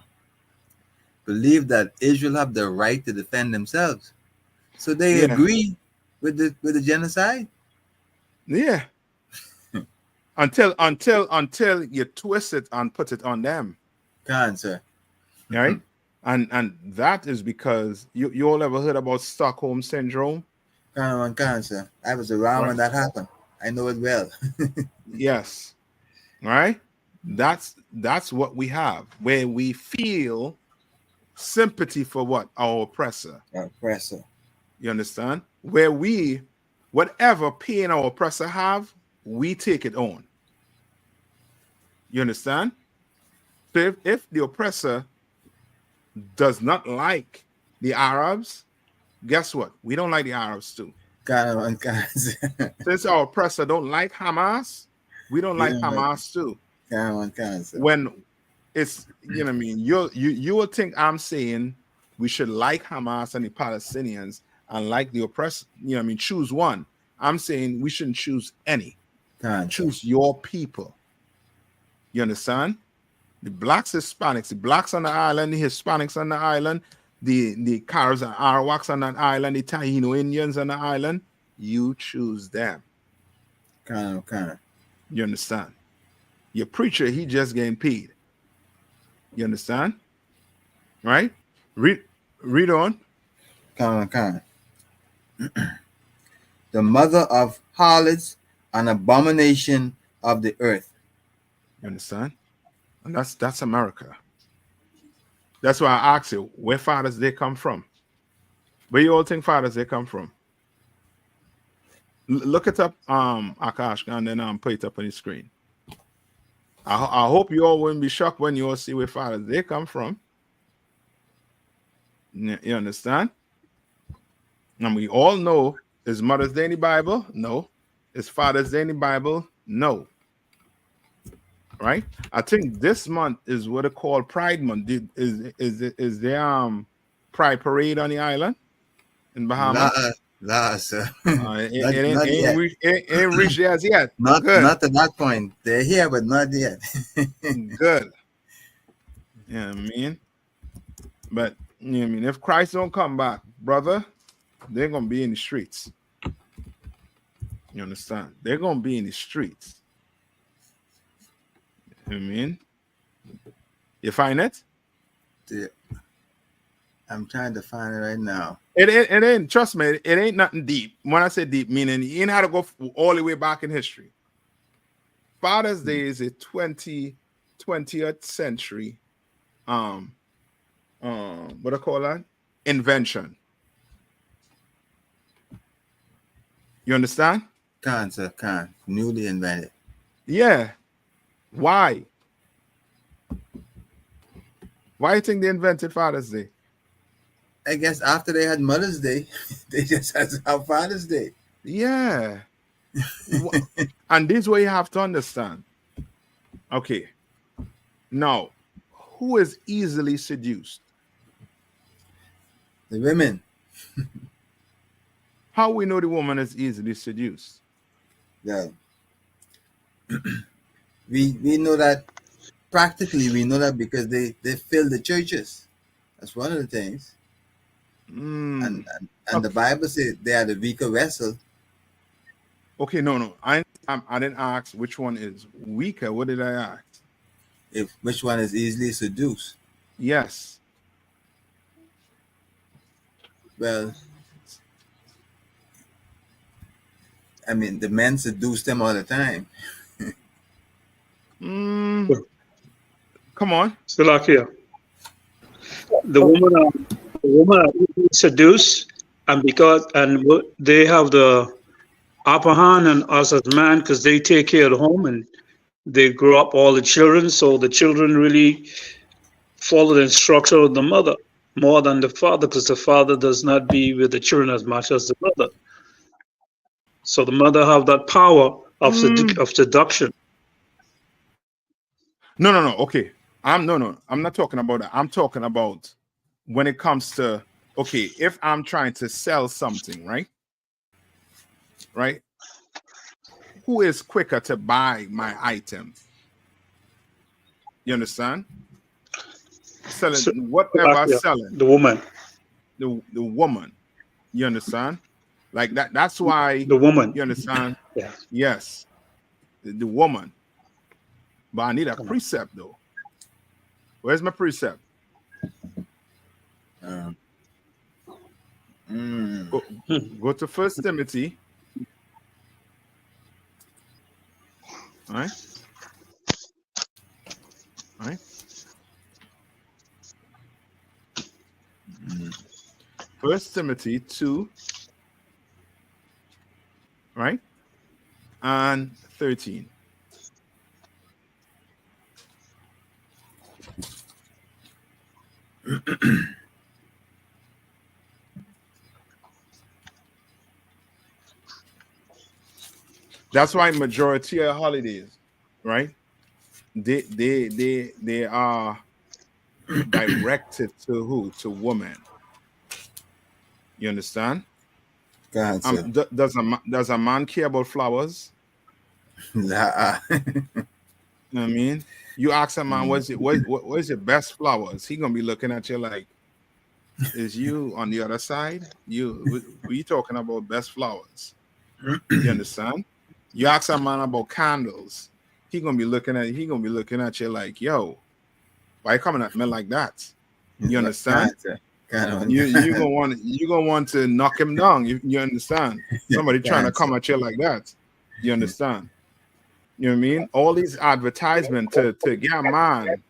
believe that Israel have the right to defend themselves. So they agree with the genocide. Yeah. until you twist it and put it on them. Cancer. Right? And that is because you all ever heard about Stockholm syndrome? Cancer. I was around when that happened. I know it well. Yes. Right? That's what we have, where we feel sympathy for what? Our oppressor. Our oppressor. You understand? Where whatever pain our oppressor have, we take it on. You understand? So if the oppressor does not like the Arabs, guess what? We don't like the Arabs too. Since our oppressor don't like Hamas, we don't like Hamas too. When it's, you know what I mean, you will think I'm saying we should like Hamas and the Palestinians and like the oppressor, you know what I mean, choose one. I'm saying we shouldn't choose any. Choose your people. You understand? The blacks, Hispanics, the blacks on the island, the Hispanics on the island, the Caribs and Arawaks on that island, the Taino Indians on the island, you choose them. You understand? Your preacher, he just getting paid. You understand? Right? Read on. The mother of harlots, an abomination of the earth. You understand? And that's America. That's why I ask you, where Father's Day come from? Where you all think Father's Day come from? Look it up, Akash, and then put it up on the screen. I hope you all wouldn't be shocked when you all see where Father's Day come from. You understand? And we all know, is Mother's Day in the Bible? No. Is Father's Day in the Bible? No. Right? I think this month is what they call Pride Month. Is there Pride Parade on the island in Bahamas? Sir. It ain't reached there as yet. Not at that point. They're here, but not yet. Good. Yeah, I mean, but you know what I mean, if Christ don't come back, brother, they're gonna be in the streets. You understand? They're gonna be in the streets. You know what I mean, you find it? Yeah. I'm trying to find it right now. It ain't, trust me, it ain't nothing deep. When I say deep, meaning you ain't had to go all the way back in history. Father's Day is a 20th century what I call that? Invention. You understand? Newly invented. Yeah. Why? Why do you think they invented Father's Day? I guess after they had Mother's Day, they just had to have Father's Day. Yeah. And this is what you have to understand. Okay. Now, who is easily seduced? The women. How we know the woman is easily seduced? Yeah. we know that practically, we know that because they fill the churches. That's one of the things. And the Bible says they are the weaker vessel. Okay, no. I didn't ask which one is weaker. What did I ask? Which one is easily seduced? Yes. Well, I mean, the men seduce them all the time. Come on. Slovakia. The woman are seduced, and they have the upper hand on us as man because they take care of the home and they grow up all the children. So the children really follow the instruction of the mother more than the father, because the father does not be with the children as much as the mother. So the mother have that power of seduction. No. Okay. I'm not talking about that. I'm talking about when it comes to, okay, if I'm trying to sell something, right? Right? Who is quicker to buy my item? You understand? Selling whatever selling. The woman. The woman. You understand? Like that. That's why The woman. you understand. Yeah. Yes, the woman. But I need a precept though. Where's my precept? Go to First Timothy. All right. All right. First Timothy 2, right? And 13. That's why majority of holidays, right? They are directed to who? To women. You understand? Go ahead, sir. Does a man care about flowers? Nah. You know what I mean? You ask a man, what is your best flowers? He gonna be looking at you like, is you on the other side? We talking about best flowers. You understand? You ask a man about candles, he gonna be looking at you like, yo, why you coming at me like that? You understand? You gonna want to knock him down. You understand? Somebody trying to come at you like that. You understand? You know what I mean? All these advertisements to get a man.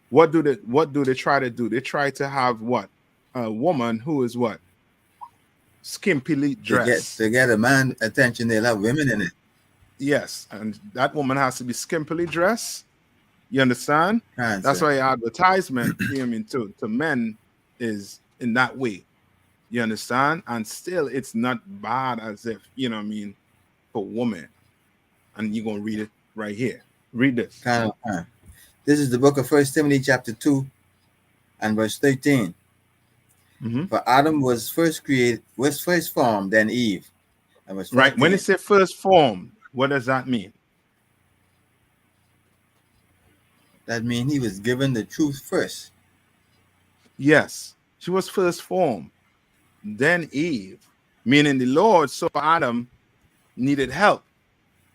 What do they try to do? They try to have what? A woman who is what? Skimpily dressed. To get a man attention, they'll have women in it. Yes, and that woman has to be skimpily dressed. You understand? That's why advertisement, you know what I mean, to men is in that way. You understand? And still it's not bad as if, you know what I mean, for women. And you're gonna read it right here. Read this. This is the book of First Timothy chapter 2 and verse 13. For Adam was first formed, then Eve. And was right. When it says first formed, what does that mean? That means he was given the truth first. Yes, she was first formed, then Eve, meaning the Lord saw Adam needed help,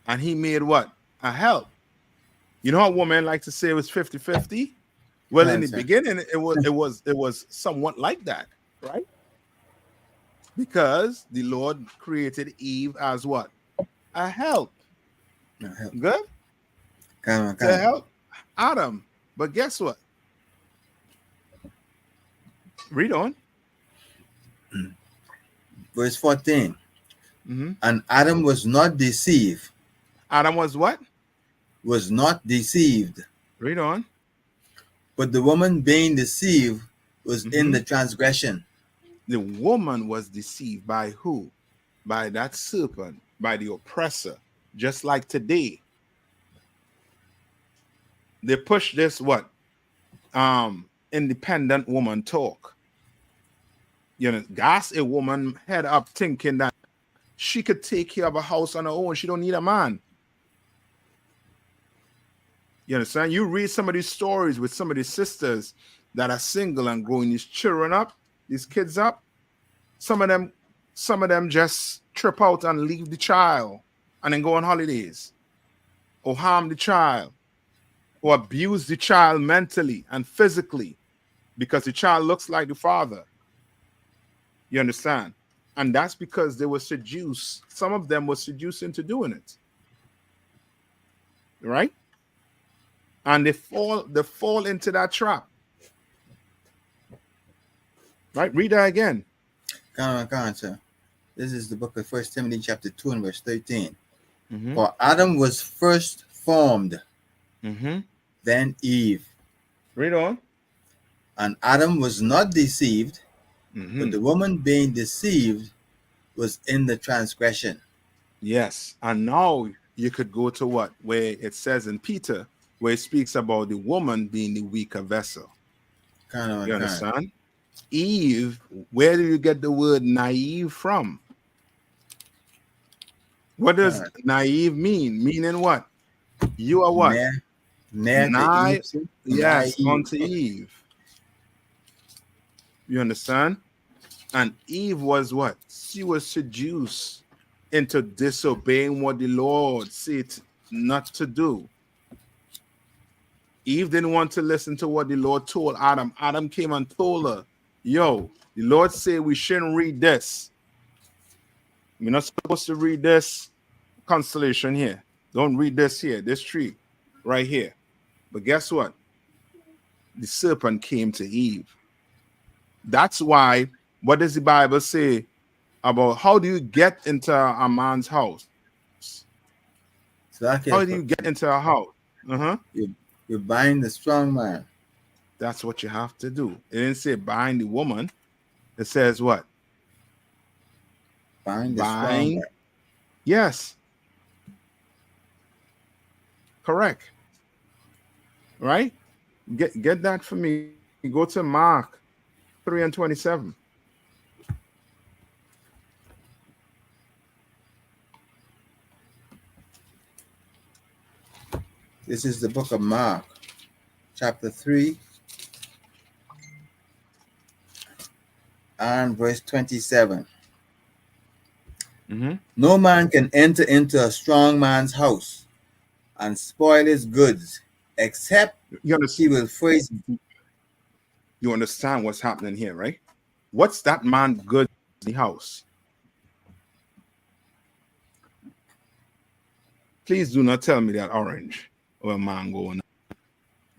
and he made what? A help. You know how women like to say it was 50-50? Well, in the beginning, it was somewhat like that, right? Because the Lord created Eve as what? A help. Good? To help Adam. But guess what? Read on. Verse 14. And Adam was not deceived. Adam was what? Was not deceived. Read on. But the woman being deceived was in the transgression. The woman was deceived by who? By that serpent, by the oppressor. Just like today. They push this what? Independent woman talk. You know, gas a woman head up thinking that she could take care of a house on her own. She don't need a man. You understand? You read some of these stories with some of these sisters that are single and growing these children up, these kids up. Some of them just trip out and leave the child and then go on holidays, or harm the child, or abuse the child mentally and physically because the child looks like the father. You understand? And that's because they were seduced. Some of them were seduced into doing it. Right? And they fall into that trap. Right? Read that again. Come on, sir. This is the book of First Timothy chapter 2 and verse 13. For Adam was first formed, then Eve. Read on. And Adam was not deceived, but the woman being deceived was in the transgression. Yes. And now you could go to what? Where it says in Peter, where it speaks about the woman being the weaker vessel. You understand? Eve, where do you get the word naive from? What does naive mean? Meaning what? You are what? Yes, unto Eve. You understand? And Eve was what? She was seduced into disobeying what the Lord said not to do. Eve didn't want to listen to what the Lord told Adam. Adam came and told her, yo, the Lord said we shouldn't read this. We're not supposed to read this constellation here. Don't read this here, this tree right here. But guess what? The serpent came to Eve. That's why, what does the Bible say about how do you get into a man's house? So I How do you get into a house? You bind the strong man. That's what you have to do. It didn't say bind the woman. It says what? Bind the strong man. Yes. Correct. Right? Get that for me. Go to Mark 3:27. This is the book of Mark, chapter 3, and verse 27. No man can enter into a strong man's house and spoil his goods, except he will first. You understand what's happening here, right? What's that man good in the house? Please do not tell me that orange or mango.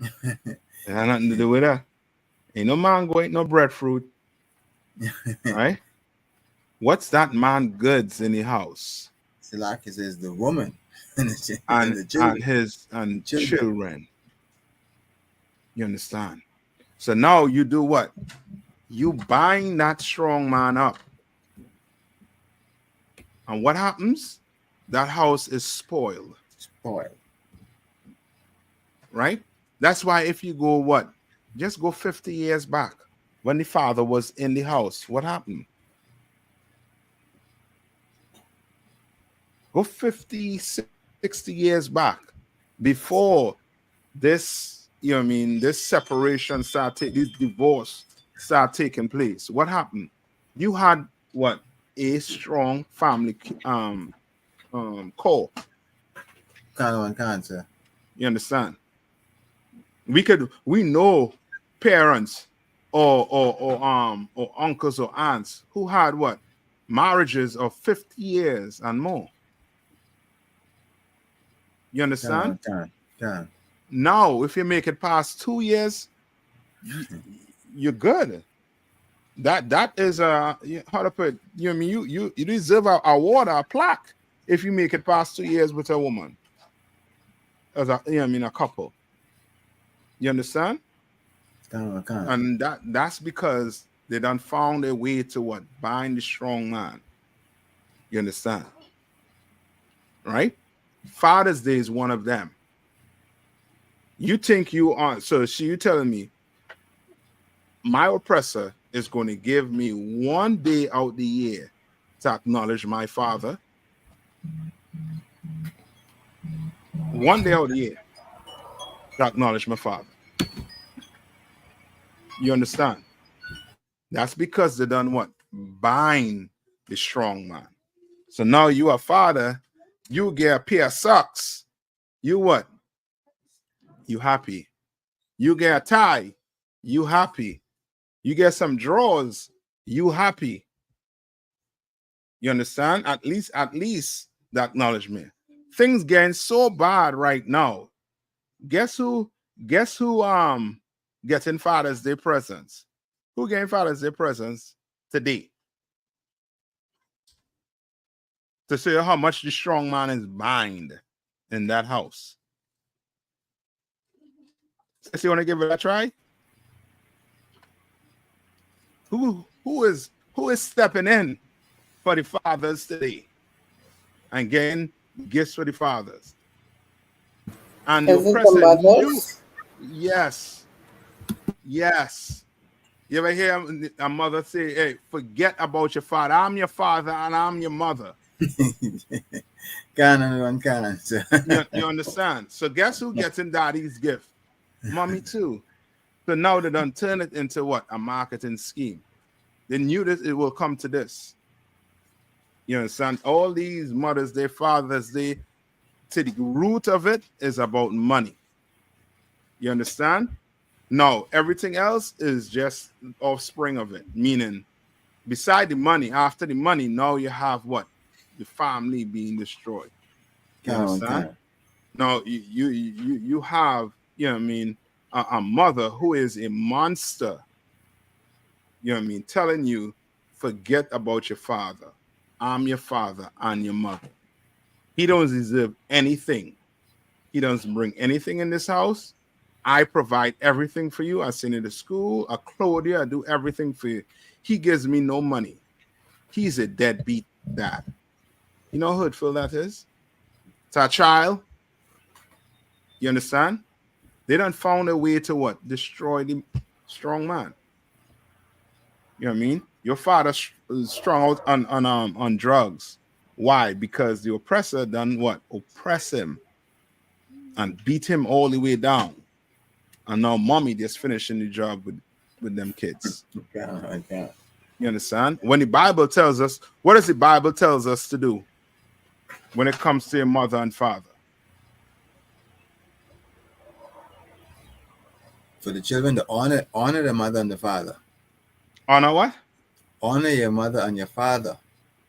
It has nothing to do with that. Ain't no mango, ain't no breadfruit. Right? What's that man goods in the house? Silaki says the woman and the children. Children. You understand? So now you do what? You bind that strong man up. And what happens? That house is spoiled. Right? That's why if you go what? Just go 50 years back when the father was in the house. What happened? Go 50, 60 years back before this, this separation started, this divorce started taking place. What happened? You had what? A strong family core. Cancer. You understand? We know parents or uncles or aunts who had what? Marriages of 50 years and more. You understand? Now, if you make it past 2 years, you're good. That is how to put it, you deserve a award, a plaque if you make it past 2 years with a woman. As a couple. You understand? And that's because they done found a way to what? Bind the strong man. You understand? Right? Father's Day is one of them. You think you are, so you telling me my oppressor is going to give me 1 day out the year to acknowledge my father? 1 day out the year to acknowledge my father. You understand? That's because they done what? Bind the strong man. So now you are father, you get a pair of socks. You what? You happy. You get a tie. You happy. You get some drawers. You happy. You understand? At least the acknowledgement. Things getting so bad right now. Guess who getting Father's Day presents? Who getting Father's Day presents today? To show you how much the strong man is bind in that house. So you want to give it a try? Who is stepping in for the fathers today and getting gifts for the fathers? And Is it the mothers? Yes. You ever hear a mother say, "Hey, forget about your father. I'm your father and I'm your mother." You understand? So guess who gets in daddy's gift? Mommy too. So now they done turn it into what? A marketing scheme. They knew this, it will come to this. You understand? All these mothers, their fathers, they to the root of it is about money. You understand? No, everything else is just offspring of it. Meaning, beside the money, after the money, now you have what? The family being destroyed. You understand? Now you have, you know what I mean, a mother who is a monster. You know what I mean, telling you, forget about your father. I'm your father and your mother. He don't deserve anything. He doesn't bring anything in this house. I provide everything for you. I send you to school. I clothe you. I do everything for you. He gives me no money. He's a deadbeat dad. You know how hurtful that is? It's a child. You understand? They done found a way to what? Destroy the strong man. You know what I mean? Your father is strong out on drugs. Why? Because the oppressor done what? Oppress him and beat him all the way down. And now mommy just finishing the job with them kids. You understand? When the Bible tells us, what does the Bible tells us to do when it comes to your mother and father? For the children to honor the mother and the father. Honor what? Honor your mother and your father.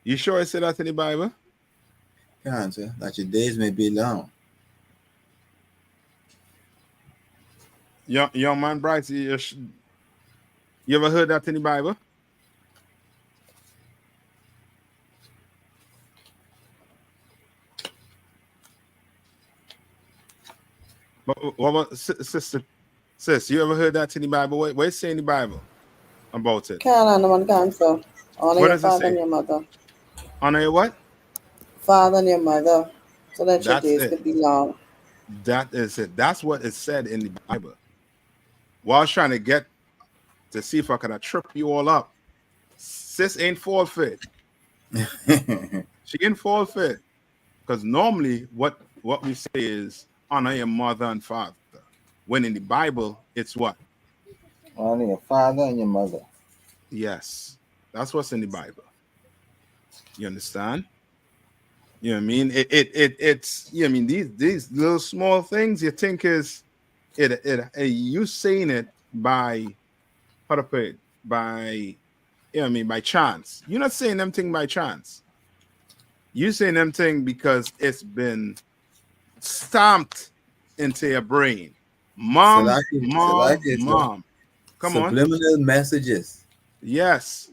You sure it said that in the Bible? Yeah, sir. That your days may be long. Young man, Bright, you ever heard that in the Bible? But what about sis? You ever heard that in the Bible? What it say in the Bible about it? Can't no one can, sir. Honor What your does it father say? and your mother. Honor your what? Father and your mother, so that your That's days it. could be long. That is it. That's what it said in the Bible. Well, I was trying to get to see if I could trip you all up. Sis ain't fall fit. She ain't fall fit. Because normally what we say is honor your mother and father. When in the Bible, it's what? Honor your father and your mother. Yes. That's what's in the Bible. You understand? You know what I mean? It's you know what I mean, these little small things you think is you saying it by how to put it, by you know what I mean, by chance. You're not saying them thing by chance. You're saying them thing because it's been stamped into your brain. Mom. Come on. Subliminal messages. Yes.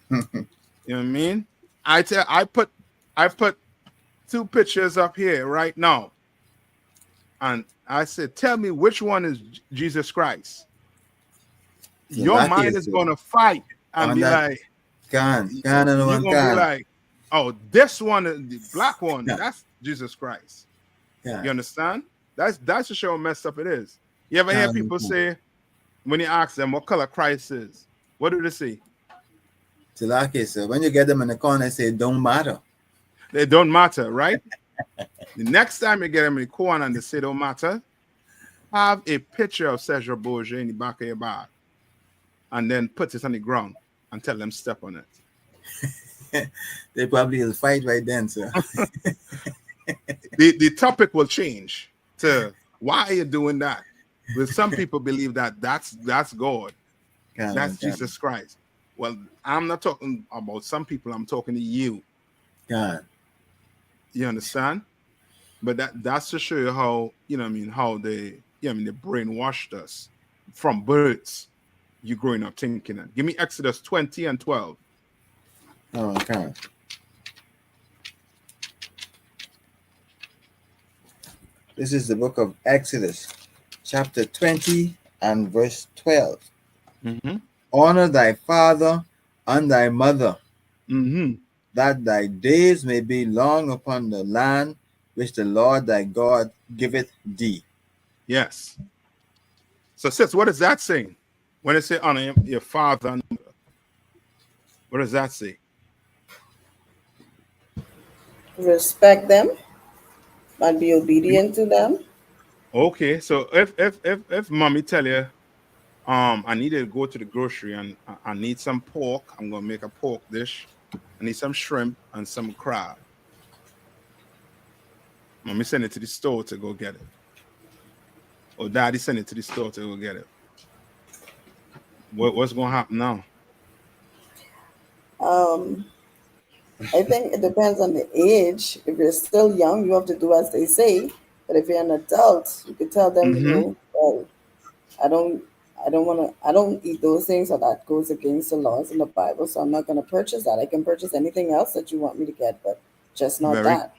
You know what I mean? I put 2 pictures up here right now. And I said, tell me which one is Jesus Christ. Your mind is going to fight and be like, you're going to be like, oh, this one, the black one, that's Jesus Christ. You understand? That's to show how messed up it is. You ever hear people say, when you ask them what color Christ is, what do they say? So when you get them in the corner, they say, don't matter. They don't matter, right? The next time you get them in the corner and they say don't matter, have a picture of Serge Bourget in the back of your bag and then put it on the ground and tell them step on it. They probably will fight right then, sir. The topic will change to why are you doing that? Well, some people believe that that's God. That's Jesus Christ. Well, I'm not talking about some people. I'm talking to you. God. You understand? But that's to show you how, you know what I mean, how they brainwashed us from births. You growing up thinking that. Give me Exodus 20 and 12. Oh, okay. This is the book of Exodus, chapter 20 and verse 12. Mm-hmm. Honor thy father and thy mother, mm-hmm. that thy days may be long upon the land which the Lord thy God giveth thee. Yes. So, sis, what does that say? When it say honor your father and mother, what does that say? Respect them and be obedient to them. Okay, so if mommy tell you I need to go to the grocery and I need some pork. I'm gonna make a pork dish. I need some shrimp and some crab. Mommy send it to the store to go get it. Or daddy send it to the store to go get it. What's gonna happen now? Um, I think it depends on the age. If you're still young, you have to do as they say. But if you're an adult, you could tell them, Mm-hmm. well, I don't, I don't eat those things, or that goes against the laws in the Bible. So I'm not going to purchase that. I can purchase anything else that you want me to get, but just not Very, that.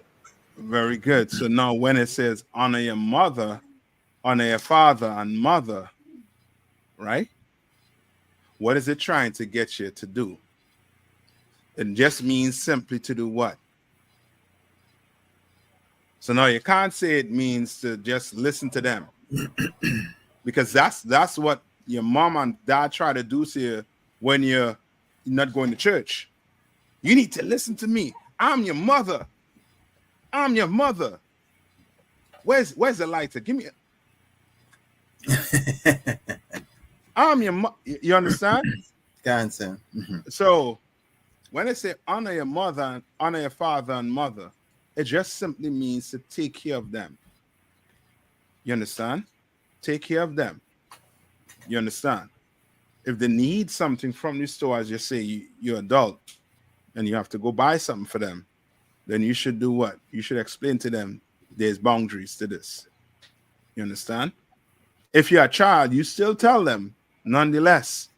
very good. So now when it says honor your mother, honor your father and mother, right? What is it trying to get you to do? It just means simply to do what? So now you can't say it means to just listen to them. Because that's what your mom and dad try to do to you when you're not going to church. You need to listen to me. I'm your mother. I'm your mother. Where's the lighter? Give me. I'm your mother. You understand? Cancer. So when they say honor your mother and honor your father and mother, it just simply means to take care of them. You understand? Take care of them. You understand? If they need something from the store, as you say, you're adult and you have to go buy something for them, then you should do what? You should explain to them there's boundaries to this. You understand? If you're a child, you still tell them, nonetheless.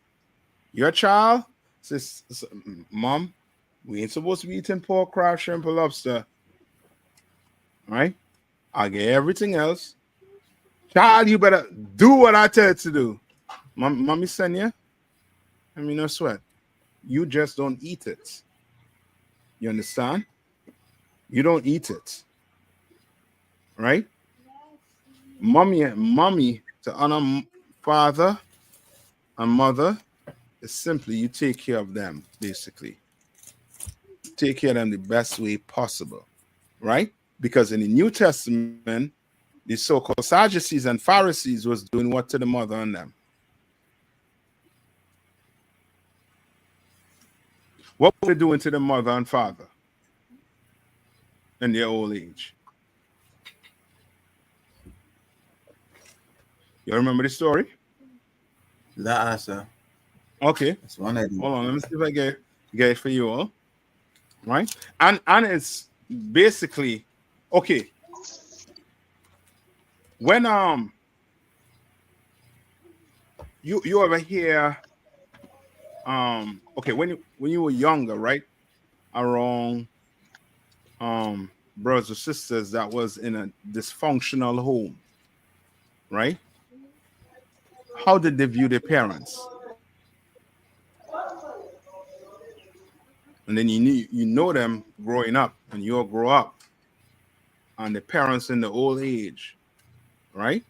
Your child says, Mom, we ain't supposed to be eating pork, crab, shrimp, or lobster. Right? I'll get everything else. Child, you better do what I tell you to do. Mommy send you. I mean, no sweat. You just don't eat it. You understand? You don't eat it. Right? Mommy to honor father and mother is simply you take care of them, basically. Take care of them the best way possible. Right? Because in the New Testament, the so-called Sadducees and Pharisees was doing what to the mother and them? What were they doing to the mother and father in their old age? You remember the story? La Asa. Okay. That's one idea. Hold on. Let me see if I get it for you all. Right? And it's basically okay. When you ever hear okay, when you were younger, right? Around brothers or sisters that was in a dysfunctional home, right? How did they view their parents? And then you know them growing up, and you'll grow up, and the parents in the old age, right?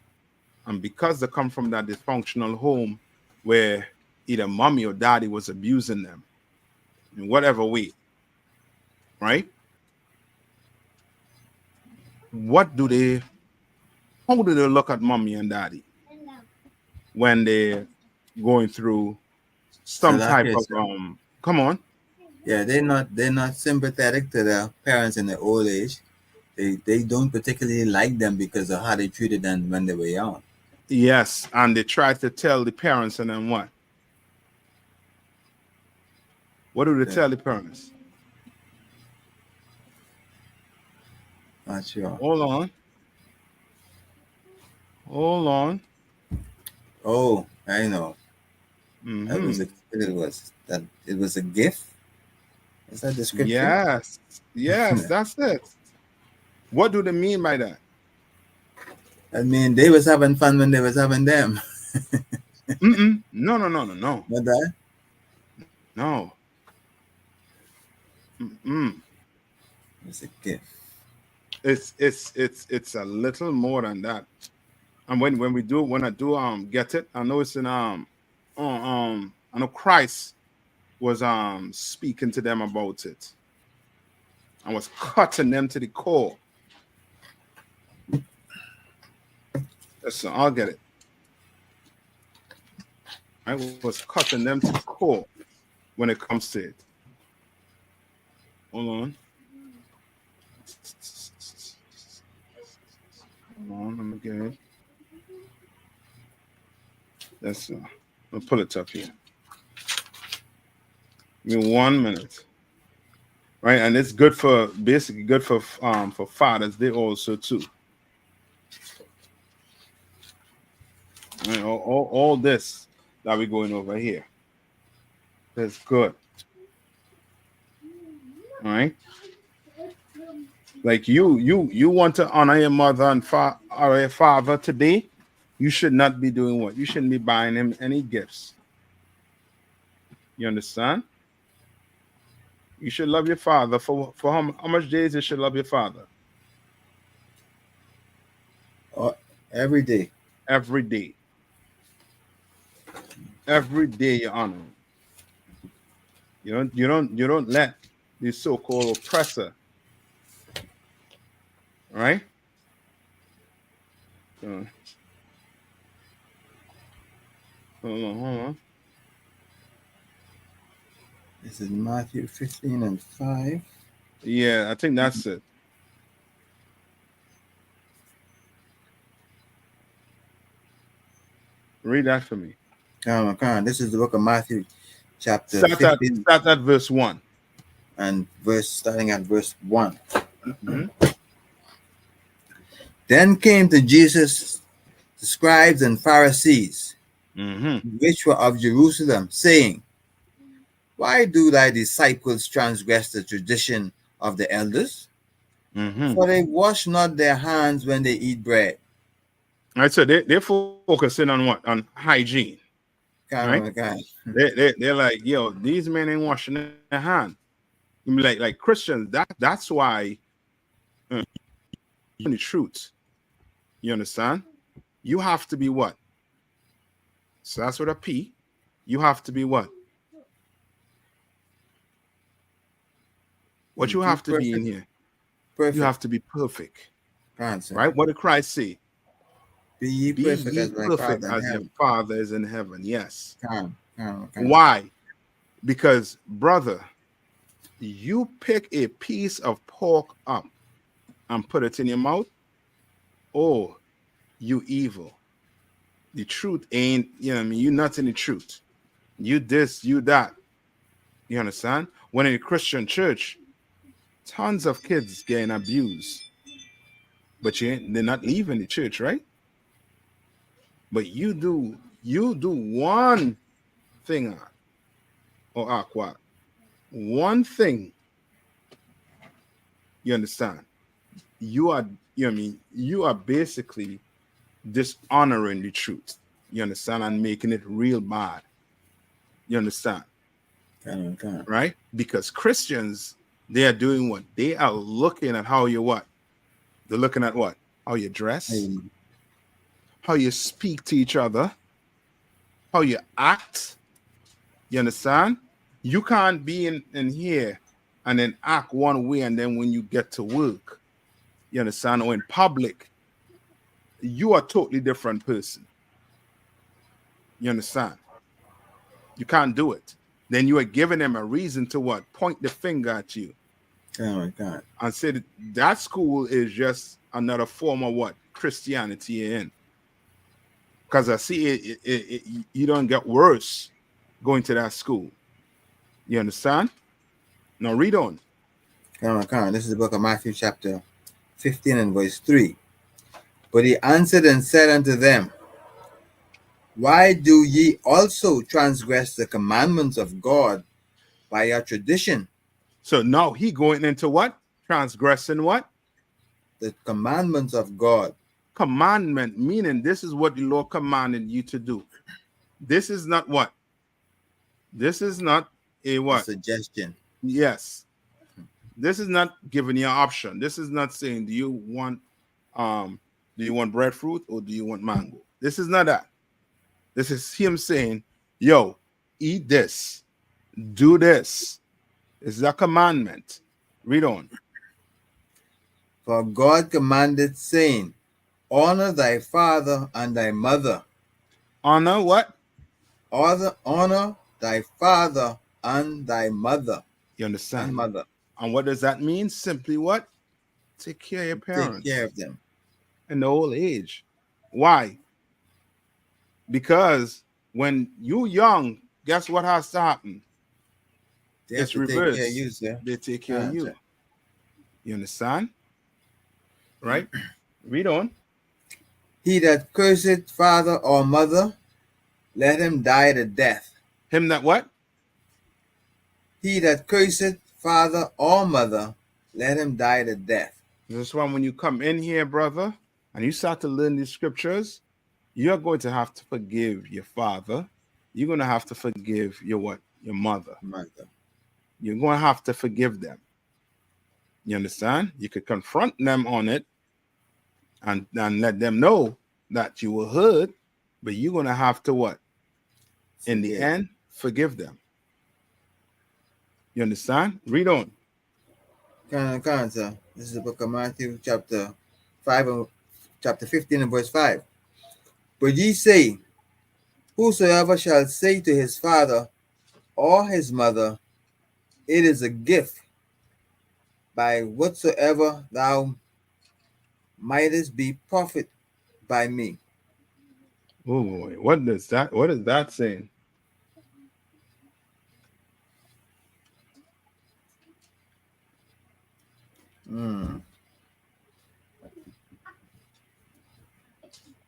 And because they come from that dysfunctional home where either mommy or daddy was abusing them in whatever way, right? How do they look at mommy and daddy when they're going through some type of come on? Yeah, they're not sympathetic to their parents in their old age. They don't particularly like them because of how they treated them when they were young. Yes, and they try to tell the parents, and then what? What do they tell the parents? Not sure. Hold on. Oh, I know. Mm-hmm. It was a gift. Is that description? Yes, that's it. What do they mean by that? I mean, they was having fun when they was having them. No. Not that? No. It's a gift. It's a little more than that. And when I do get it, I know it's in I know Christ was speaking to them about it. I was cutting them to the core. Listen, I'll get it. right, was cutting them to the core when it comes to it. Hold on. Hold on, let me get it. That's I'll pull it up here. Give me 1 minute. Right, and it's good for basically good for fathers. They also too. Right, all this that we're going over here. That's good. All right. Like you want to honor your mother and or your father today, you should not be doing what? You shouldn't be buying him any gifts. You understand? You should love your father for how much days you should love your father? Every day. Every day. Every day you honor him. You don't let the so-called oppressor, right? Hold on. This is Matthew 15 and 5. Yeah, I think that's it. Read that for me. Come on. This is the book of Matthew, chapter 15. Start at verse 1. And starting at verse 1. Mm-hmm. Then came to Jesus the scribes and Pharisees, which were of Jerusalem, saying, Why do thy disciples transgress the tradition of the elders? For they wash not their hands when they eat bread. All right, so they're focusing on what? On hygiene. Right? They're like, yo, these men ain't washing their hand. Like Christians, that's why the truth. You understand? You have to be what? So that's with a P. You have to be what? What you have to perfect. be in here? Perfect. You have to be perfect. Answer. Right? What did Christ say? Be ye perfect, as your Father is in heaven. Yes. Come. Why? Because, brother, you pick a piece of pork up and put it in your mouth, oh, you evil. The truth ain't, you're not in the truth. You this, you that. You understand? When in a Christian church, tons of kids getting abused. But they're not leaving the church, right? But you do one thing, or aqua, one thing. You understand? You are basically dishonoring the truth. You understand? And making it real bad. You understand? Right? Because Christians, they are doing what? They are looking at how you what? They're looking at what? How you dress, how you speak to each other, how you act. You understand? You can't be in here and then act one way, and then when you get to work, you understand, or in public, you are a totally different person. You understand? You can't do it. Then you are giving them a reason to what? Point the finger at you. Oh my God. And say that school is just another form of what? Christianity you're in. Because I see it, you don't get worse going to that school. You understand? Now read on. Come on. This is the book of Matthew chapter 15 and verse 3. But he answered and said unto them, Why do ye also transgress the commandments of God by your tradition? So now he going into what? Transgressing what? The commandments of God. Commandment, meaning this is what the Lord commanded you to do. This is not what? This is not a what? A suggestion. Yes. This is not giving you an option. This is not saying, do you want breadfruit or do you want mango? This is not that. This is him saying, yo, eat this. Do this. This is a commandment. Read on. For God commanded, saying, Honor thy father and thy mother. Honor what? honor thy father and thy mother. You And understand? mother. And what does that mean? Simply what? Take care of your Take care parents of them. in the old age. Why? Because when you young, guess what has to happen? They have It's to take care of reverse. you, sir. They take care of you. Sir. You understand? Right? Read on. He that curseth father or mother, let him die the death. Him that what? He that curseth father or mother, let him die the death. This one, when you come in here, brother, and you start to learn these scriptures, you're going to have to forgive your father. You're going to have to forgive your what? Your mother. Mother. You're going to have to forgive them. You understand? You could confront them on it and let them know that you were hurt, but you're going to have to what? In the end, forgive them. You understand? Read on. Sir. This is the book of Matthew, chapter 5, and chapter 15 and verse 5. But ye say, whosoever shall say to his father or his mother, it is a gift, by whatsoever thou mightest be profit by me. Oh boy, what is that saying?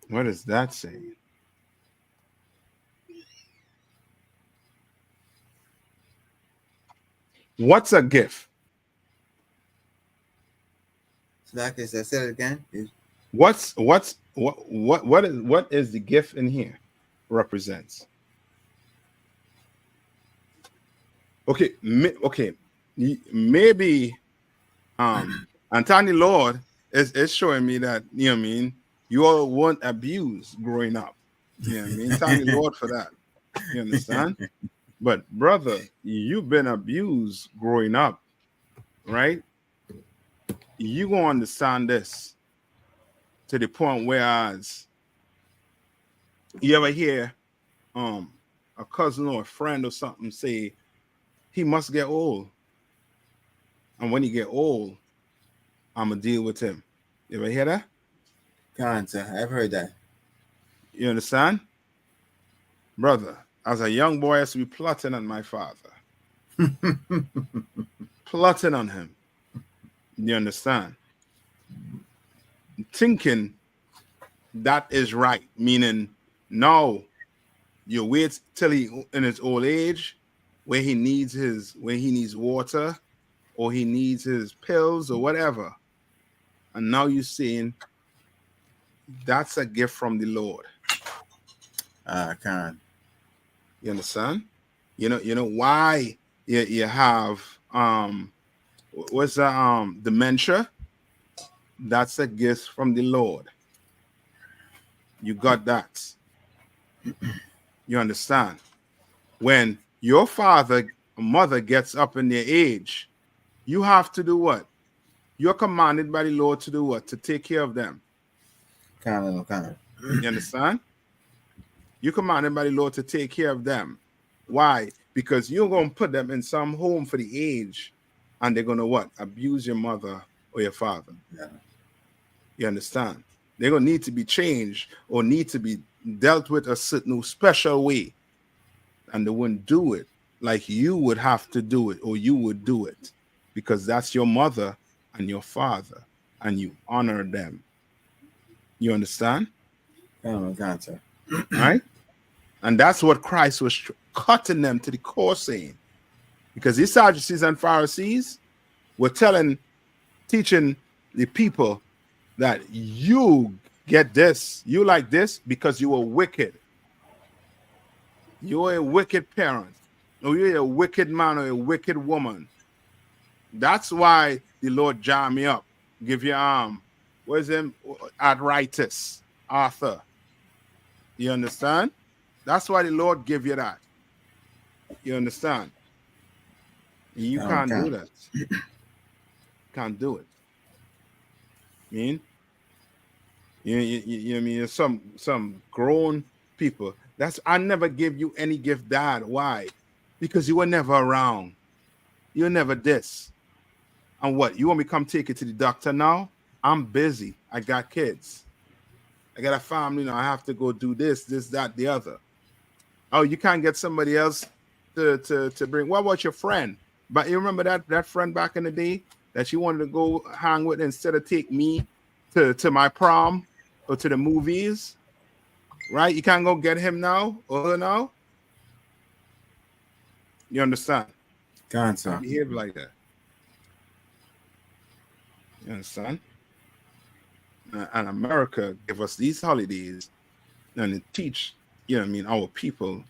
What is that saying? What's a gift? So like I said it again. What is the gift in here represents? Okay, maybe Anthony Lord is showing me that, you know what I mean, you all weren't abused growing up. You know what I mean? Thank the Lord for that. You understand? But brother, you've been abused growing up, right? You gonna understand this to the point whereas you ever hear a cousin or a friend or something say he must get old, and when he get old, I'm gonna deal with him. You ever hear that? Can't, sir. I've heard that. You understand? Brother, as a young boy, I used to be plotting on my father. Plotting on him. You understand? Thinking that is right, meaning no, you wait till he in his old age where he needs water or he needs his pills or whatever. And now you're saying that's a gift from the Lord. I can't. You understand? You know why you have what's the dementia? That's a gift from the Lord. You got that. You understand? When your father or mother gets up in their age, you have to do what? You're commanded by the Lord to do what? To take care of them. Can't. You understand? You're commanded by the Lord to take care of them. Why? Because you're going to put them in some home for the age, and they're going to what? Abuse your mother or your father. Yeah. You understand? They're going to need to be changed or need to be dealt with a certain special way. And they wouldn't do it like you would have to do it or you would do it because that's your mother and your father and you honor them. You understand? Can't, sir. Right? And that's what Christ was cutting them to the core saying. Because these Sadducees and Pharisees were teaching the people that you get this, you like this because you were wicked. You're a wicked parent, or you're a wicked man or a wicked woman. That's why the Lord jam me up, give you where's him arthritis, Arthur. You understand? That's why the Lord give you that. You understand? You can't do that. Can't do it. You mean some grown people I never gave you any gift, Dad. Why? Because you were never around. You were never this. And what? You want me to come take it to the doctor now? I'm busy. I got kids. I got a family now. I have to go do this, that, the other. Oh, you can't get somebody else to bring. What about your friend? But you remember that friend back in the day that you wanted to go hang with instead of take me to my prom or to the movies? Right? You can't go get him now or her now. You understand? Can't, sir. Behave like that. You understand? And America give us these holidays and it teach, our people,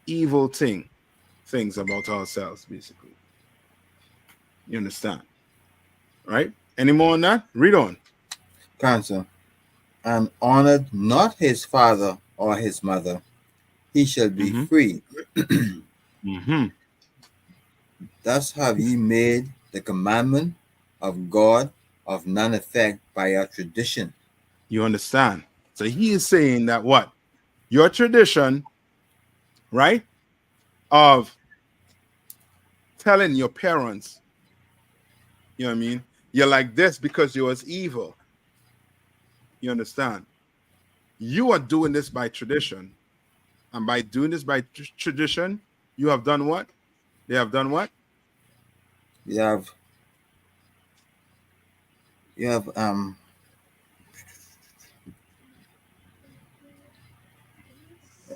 evil things about ourselves, basically. You understand? Right? Any more on that? Read on. Can't, sir. And honored not his father or his mother, he shall be free. Thus have ye made the commandment of God of none effect by your tradition. You understand? So he is saying that what? Your tradition, right? Of telling your parents, you know what I mean? You're like this because you was evil. You understand? You are doing this by tradition. And by doing this by tradition, you have done what? They have done what? You have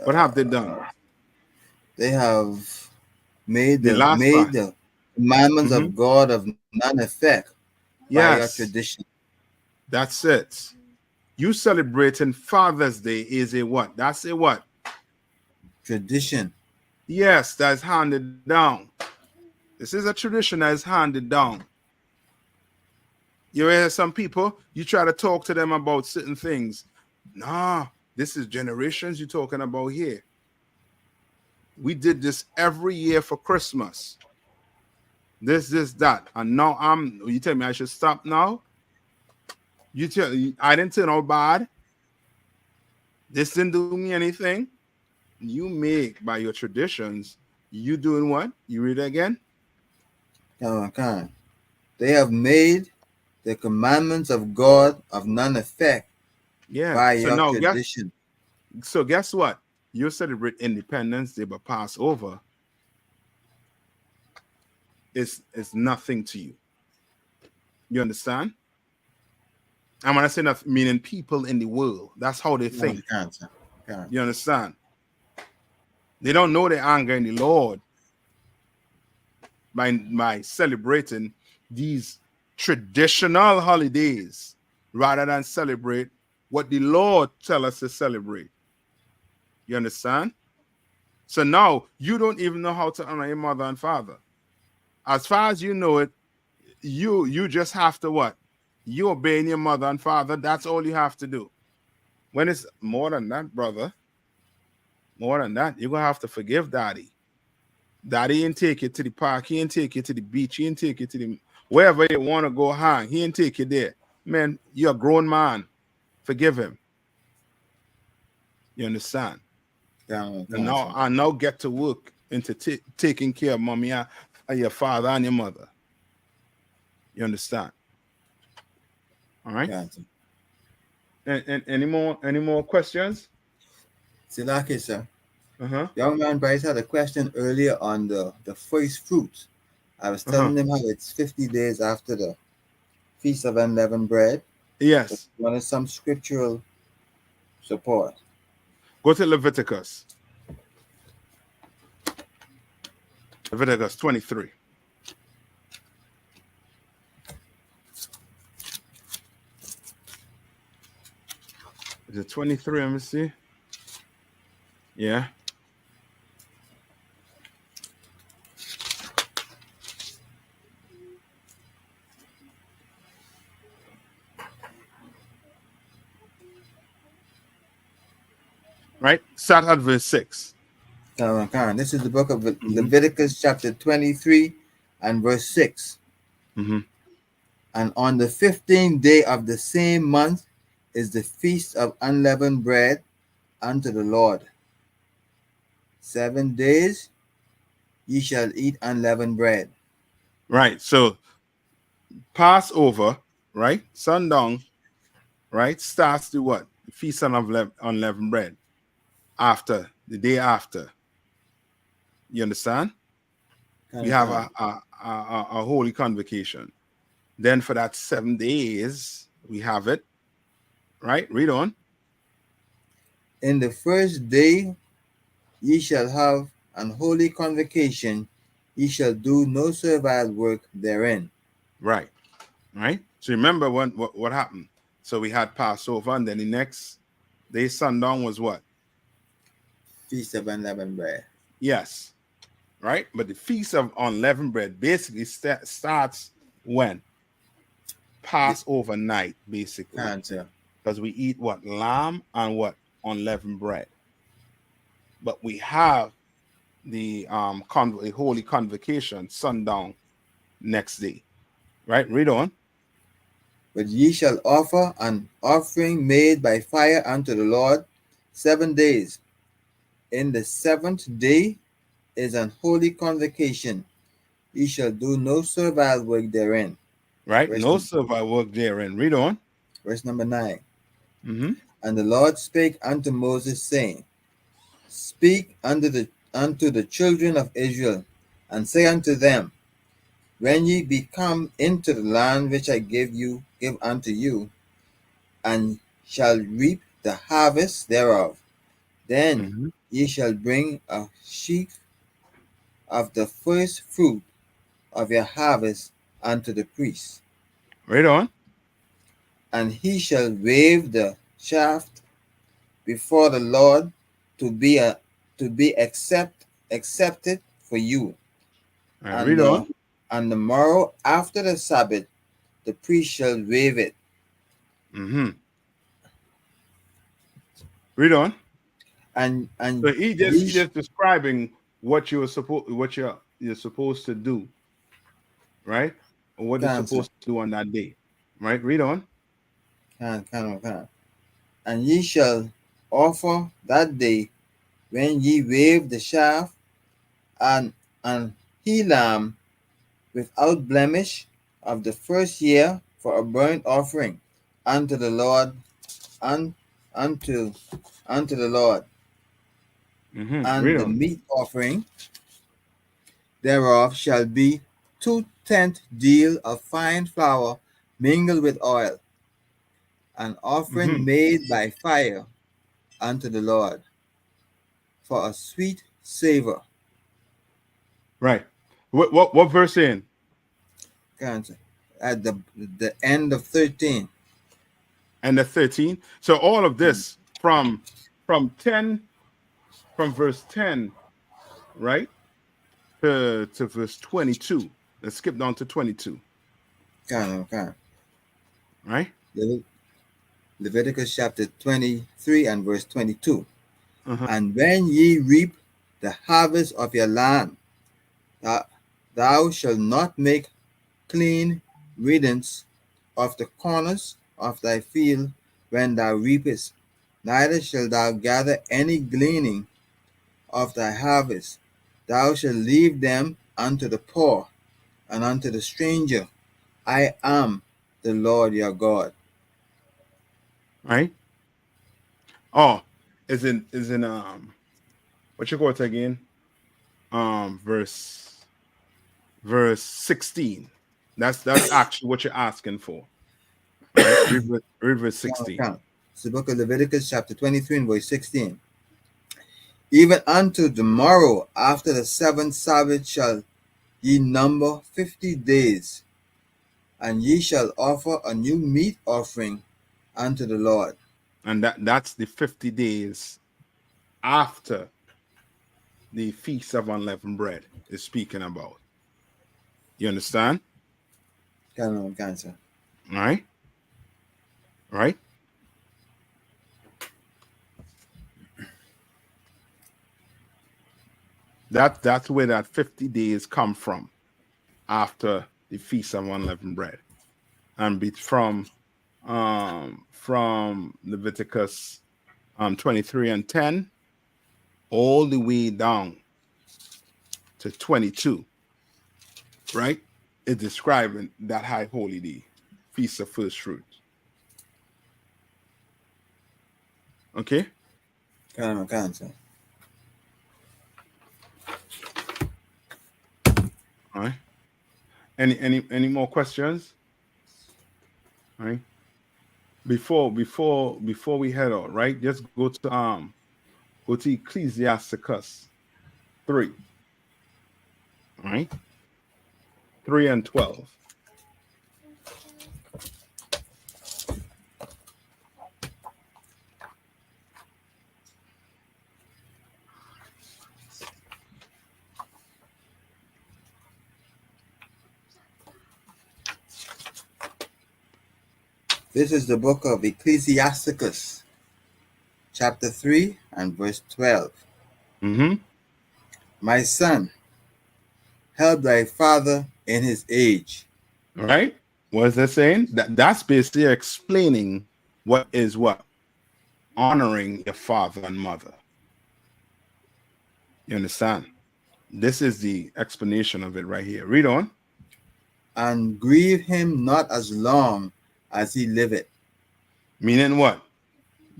what have they done? They have made The commandments of God of none effect by your tradition. That's it. You celebrating Father's Day is a what? That's a what? Tradition. Yes, that's handed down. This is a tradition that is handed down. You hear some people, you try to talk to them about certain things. Nah, this is generations you're talking about here. We did this every year for Christmas. This, that. And now you tell me I should stop now? I didn't turn out bad. This didn't do me anything. You make by your traditions, you doing what? You read it again? Come. They have made the commandments of God of none effect by your tradition. So guess what? You celebrate Independence Day, but Passover is nothing to you. You understand? And when I say nothing, meaning people in the world, that's how they think. Can't. You understand? They don't know the anger in the Lord by celebrating these traditional holidays rather than celebrate what the Lord tells us to celebrate. You understand? So now you don't even know how to honor your mother and father. As far as you know it, you just have to what? You obeying your mother and father. That's all you have to do. When it's more than that, brother, more than that, you're going to have to forgive daddy. Daddy ain't take you to the park. He ain't take you to the beach. He ain't take you to the wherever you want to go hang. He ain't take you there. Man, you're a grown man. Forgive him. You understand? And now get to work into taking care of mommy and your father and your mother. You understand? All right. And any more questions? Silaki, sir. Young man Bryce had a question earlier on the first fruits. I was telling him how it's 50 days after the Feast of Unleavened Bread. Yes. Wanted some scriptural support. Go to Leviticus. Leviticus 23. Is it 23? Let me see. Yeah. Right? Start at verse 6. This is the book of Leviticus chapter 23 and verse 6. And on the 15th day of the same month is the feast of unleavened bread unto the Lord. 7 days ye shall eat unleavened bread. Right. So Passover, right? Sundown, right? Starts to what? The feast of unleavened bread. After the day after. You understand? We have a holy convocation. Then for that 7 days, we have it. Right? Read on. In the first day ye shall have an holy convocation, ye shall do no servile work therein. Right. Right. So remember what happened. So we had Passover, and then the next day sundown was what? Feast of unleavened bread. Yes. Right. But the feast of unleavened bread basically starts when? Passover night, basically. Cancer. Because we eat what? Lamb and what? Unleavened bread. But we have the holy convocation sundown next day. Right? Read on. But ye shall offer an offering made by fire unto the Lord 7 days. In the 7th day is an holy convocation. Ye shall do no servile work therein. Right? No servile work therein. Read on. Verse number 9. Mm-hmm. And the Lord spake unto Moses, saying, Speak unto the children of Israel, and say unto them, When ye be come into the land which I give unto you, and shall reap the harvest thereof, then ye shall bring a sheaf of the first fruit of your harvest unto the priest. Read on. And he shall wave the shaft before the Lord to be accepted for you. And read on. the morrow after the Sabbath, the priest shall wave it. Mm-hmm. Read on. And so he just describing what you're supposed to do, right? Or what you're supposed to do on that day, right? Read on. And ye shall offer that day, when ye wave the shaft, an he lamb without blemish of the first year for a burnt offering unto the Lord, unto the Lord. And the meat offering thereof shall be 2/10 deal of fine flour mingled with oil, an offering made by fire unto the Lord, for a sweet savor. Right. What verse in? At the end of 13. And the 13. So all of this from verse 10, right? To verse 22. Let's skip down to 22. Right? Leviticus chapter 23 and verse 22. And when ye reap the harvest of your land, thou shalt not make clean riddance of the corners of thy field when thou reapest, neither shalt thou gather any gleaning of thy harvest. Thou shalt leave them unto the poor and unto the stranger. I am the Lord your God. Right? Oh, is in what you got again? Verse 16. That's actually what you're asking for. Right? read verse 16. It's the book of Leviticus chapter 23 and verse 16. Even unto the morrow after the 7th Sabbath shall ye number 50 days, and ye shall offer a new meat offering unto the Lord. And that's the 50 days after the Feast of Unleavened Bread is speaking about. You understand? Cancer. Right? Right? That's where that 50 days come from, after the Feast of Unleavened Bread. And be from Leviticus 23 and 10 all the way down to 22, right? Is describing that high holy day, feast of first fruit. Okay? Cancer. All right. Any more questions? All right. Before we head out, right? Just go to Ecclesiasticus 3. All right. 3 and 12. This is the book of Ecclesiasticus, chapter 3 and verse 12. Mm-hmm. My son, help thy father in his age. All right. What is that saying? That's basically explaining what is what? Honoring your father and mother. You understand? This is the explanation of it right here. Read on. And grieve him not as long as he liveth. Meaning what?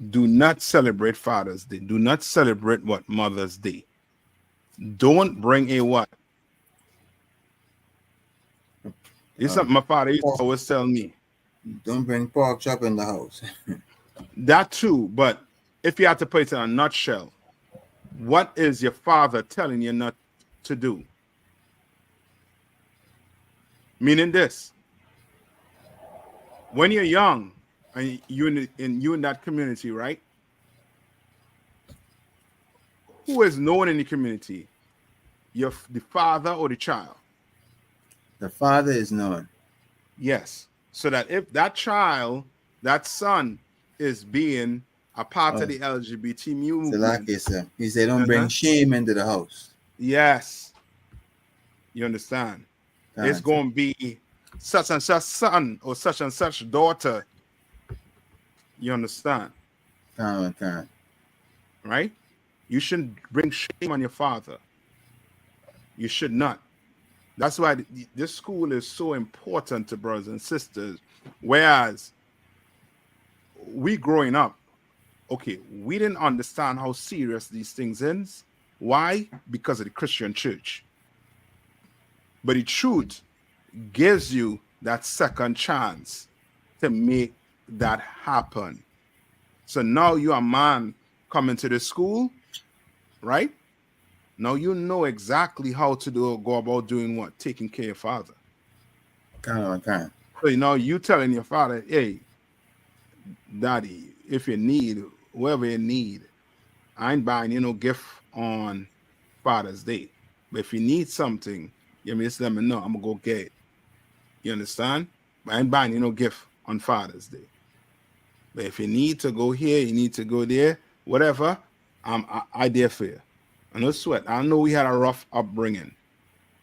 Do not celebrate Father's Day. Do not celebrate what? Mother's Day. Don't bring a what? It's something my father used to always tell me. Don't bring pork chop in the house. That too, but if you had to put it in a nutshell, what is your father telling you not to do? Meaning this: when you're young and you in that community, right? Who is known in the community? The father or the child? The father is known. Yes. So that if that child, that son, is being a part of the LGBT movement, he said, don't bring shame into the house. Yes. You understand? It's going to be such and such son or such and such daughter. You understand? Right? You shouldn't bring shame on your father. You should not. That's why this school is so important to brothers and sisters. Whereas we growing up, okay, we didn't understand how serious these things is. Why? Because of the Christian church. But the truth gives you that second chance to make that happen. So now you're a man coming to the school, right? Now you know exactly how to go about doing what? Taking care of your father. So now you telling your father, hey, daddy, if you need, whatever you need, I ain't buying you no gift on Father's Day. But if you need something, you just let me know. I'm going to go get it. You understand? But I ain't buying you no gift on Father's Day. But if you need to go here, you need to go there, whatever, I there for you. I no sweat. I know we had a rough upbringing,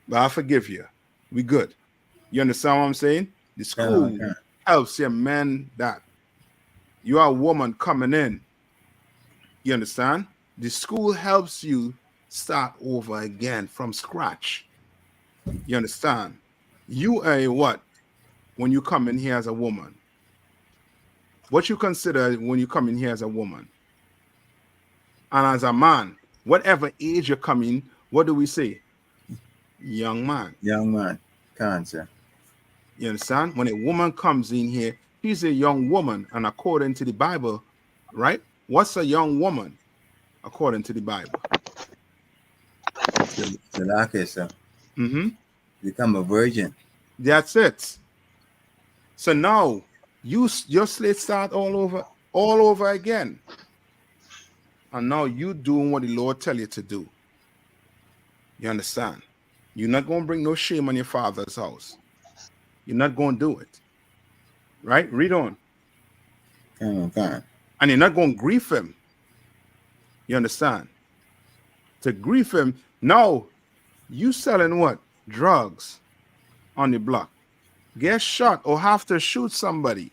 but I forgive you. We good. You understand what I'm saying? The school helps your man that you are a woman coming in. You understand? The school helps you start over again from scratch. You understand? You are a what? When you come in here as a woman. What you consider when you come in here as a woman. And as a man, whatever age you're coming, what do we say? Young man. Young man. Cancer. You understand? When a woman comes in here, she's a young woman. And according to the Bible, right? What's a young woman? According to the Bible. Become a virgin. That's it. So now your slate start all over again. And now you doing what the Lord tell you to do. You understand? You're not going to bring no shame on your father's house. You're not going to do it. Right? Read on. And you're not going to grieve him. You understand? To grieve him. Now, you selling what? Drugs on the block. Get shot or have to shoot somebody.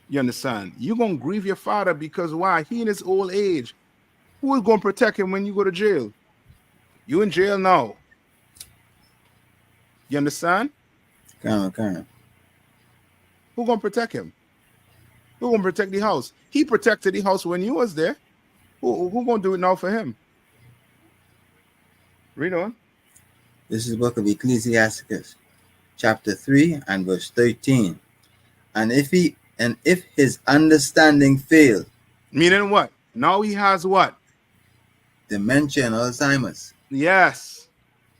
You understand? You're going to grieve your father because why? He in his old age. Who is going to protect him when you go to jail? You in jail now. You understand? Come. Who going to protect him? Who going to protect the house? He protected the house when you was there. Who going to do it now for him? Read on. This is the book of Ecclesiasticus, chapter 3 and verse 13. And if his understanding fail, Meaning what? Now he has what? dementia and Alzheimer's. Yes.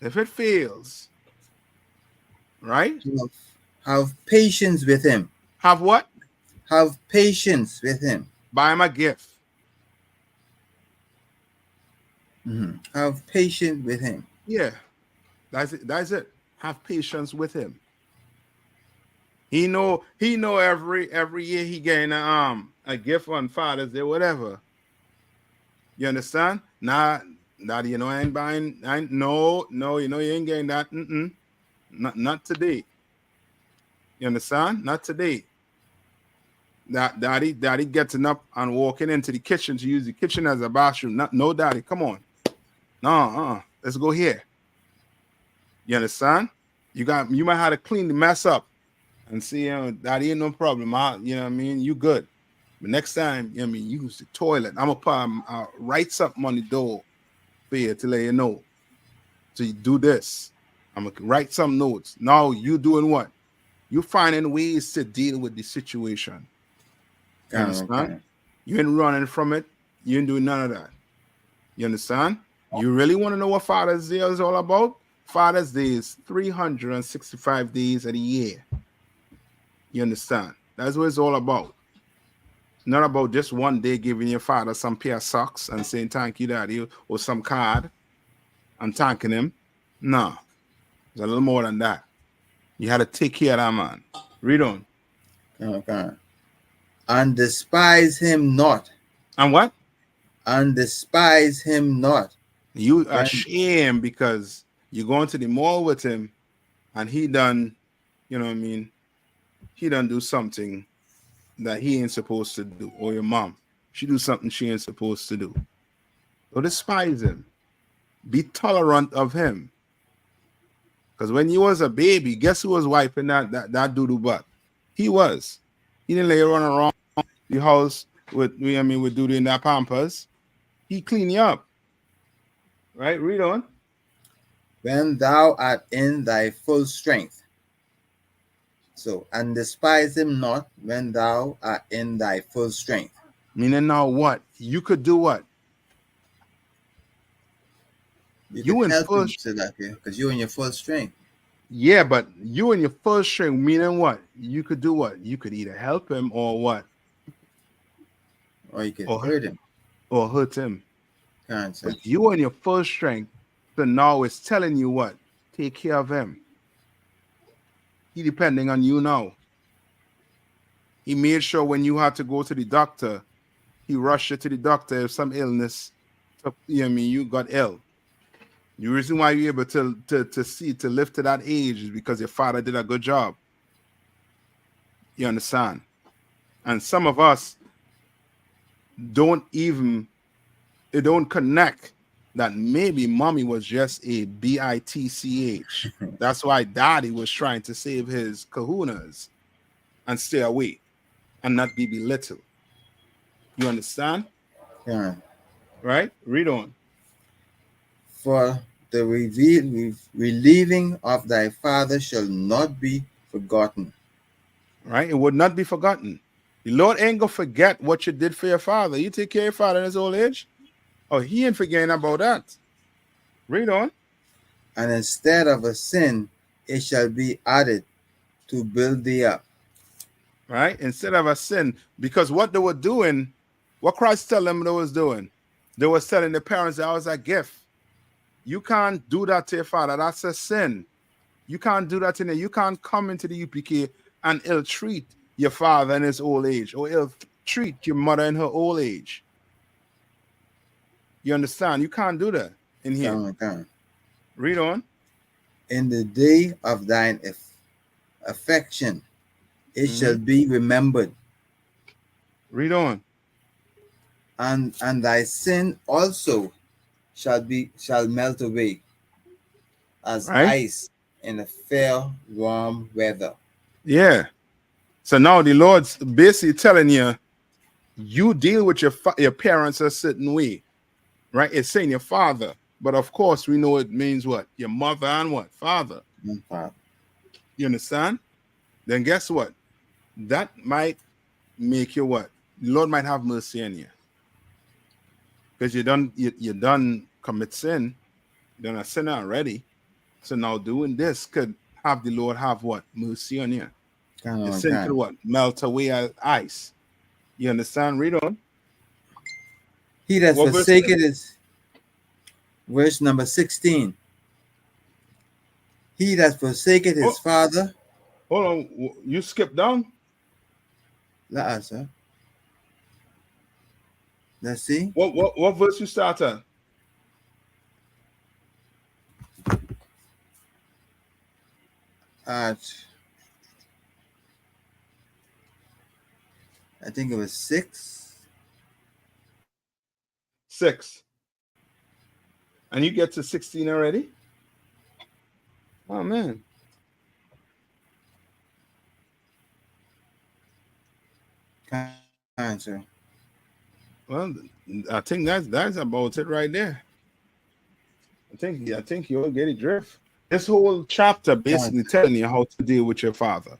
If it fails, right? Have patience with him. Have what? Have patience with him. Buy him a gift. Have patience with him. Yeah. That's it. Have patience with him. He know every year he getting a gift on Father's Day, whatever. You understand? Not you know, I ain't buying. No, you know, you ain't getting that. Not today. You understand? Not today. That daddy getting up and walking into the kitchen to use the kitchen as a bathroom. No, daddy, come on. No, let's go here. You understand? You might have to clean the mess up and see, that ain't no problem. You know what I mean? You good. But next time, you know what I mean, you use the toilet. I'm gonna write something on the door for you to let you know. So you do this. I'm gonna write some notes. Now you doing what? You finding ways to deal with the situation. You understand? Okay. You ain't running from it. You ain't doing none of that. You understand? You really want to know what Father's Day is all about? Father's Day is 365 days of the year. You understand? That's what it's all about. It's not about just one day giving your father some pair of socks and saying thank you, daddy, or some card and thanking him. No. It's a little more than that. You had to take care of that man. Read on. Okay. And despise him not. And what? And despise him not. You ashamed because you're going to the mall with him and he done, you know what I mean? He done do something that he ain't supposed to do. Or your mom. She do something she ain't supposed to do. So despise him. Be tolerant of him. Because when you was a baby, guess who was wiping that doo-doo butt? He was. He didn't lay run around the house with doo-doo in that Pampers. He clean you up. Right? Read on. When thou art in thy full strength. So, and despise him not when thou art in thy full strength. Meaning now what? You could do what? You in full strength, because you're in your full strength. Yeah, but you in your full strength, meaning what? You could do what? You could either help him or what? Or you could hurt him. Or hurt him. But you in your full strength, so now it's telling you what? Take care of him. He depending on you now. He made sure when you had to go to the doctor, he rushed you to the doctor if some illness, you got ill. The reason why you're able to live to that age is because your father did a good job. You understand? And some of us don't connect that maybe mommy was just a bitch. That's why daddy was trying to save his kahunas and stay away and not be belittled. You understand? Yeah. Right? Read on. For the relieving of thy father shall not be forgotten. Right? It would not be forgotten. The Lord ain't gonna forget what you did for your father. You take care of your father in his old age. Oh, he ain't forgetting about that. Read on. And instead of a sin, it shall be added to build thee up. Right? Instead of a sin. Because what they were doing, what Christ told them they was doing, they was telling the parents that was a gift. You can't do that to your father. That's a sin. You can't do that to him. You can't come into the UPK and ill-treat your father in his old age or ill-treat your mother in her old age. You understand? You can't do that in here. Read on. In the day of thine affection, it shall be remembered. Read on. and thy sin also shall melt away as Right? ice in the fair warm weather. Yeah. So now the Lord's basically telling you, you deal with your parents a certain way, right? It's saying your father, but of course we know it means what? Your mother and what? Father. You understand? Then guess what? That might make you what? The Lord might have mercy on you because you done commit sin, you done a sin already. So now doing this could have the Lord have what? Mercy on you. The sin could what? Melt away as ice. You understand? Read on. He that What verse? forsaken is verse number 16. He that forsaken his father. Hold on. You skip down? Let's see. What verse you start at? I think it was 6. 6. And you get to 16 already? Oh man. Answer. Well, I think that's about it right there. I think you'll get it drift. This whole chapter basically telling you how to deal with your father.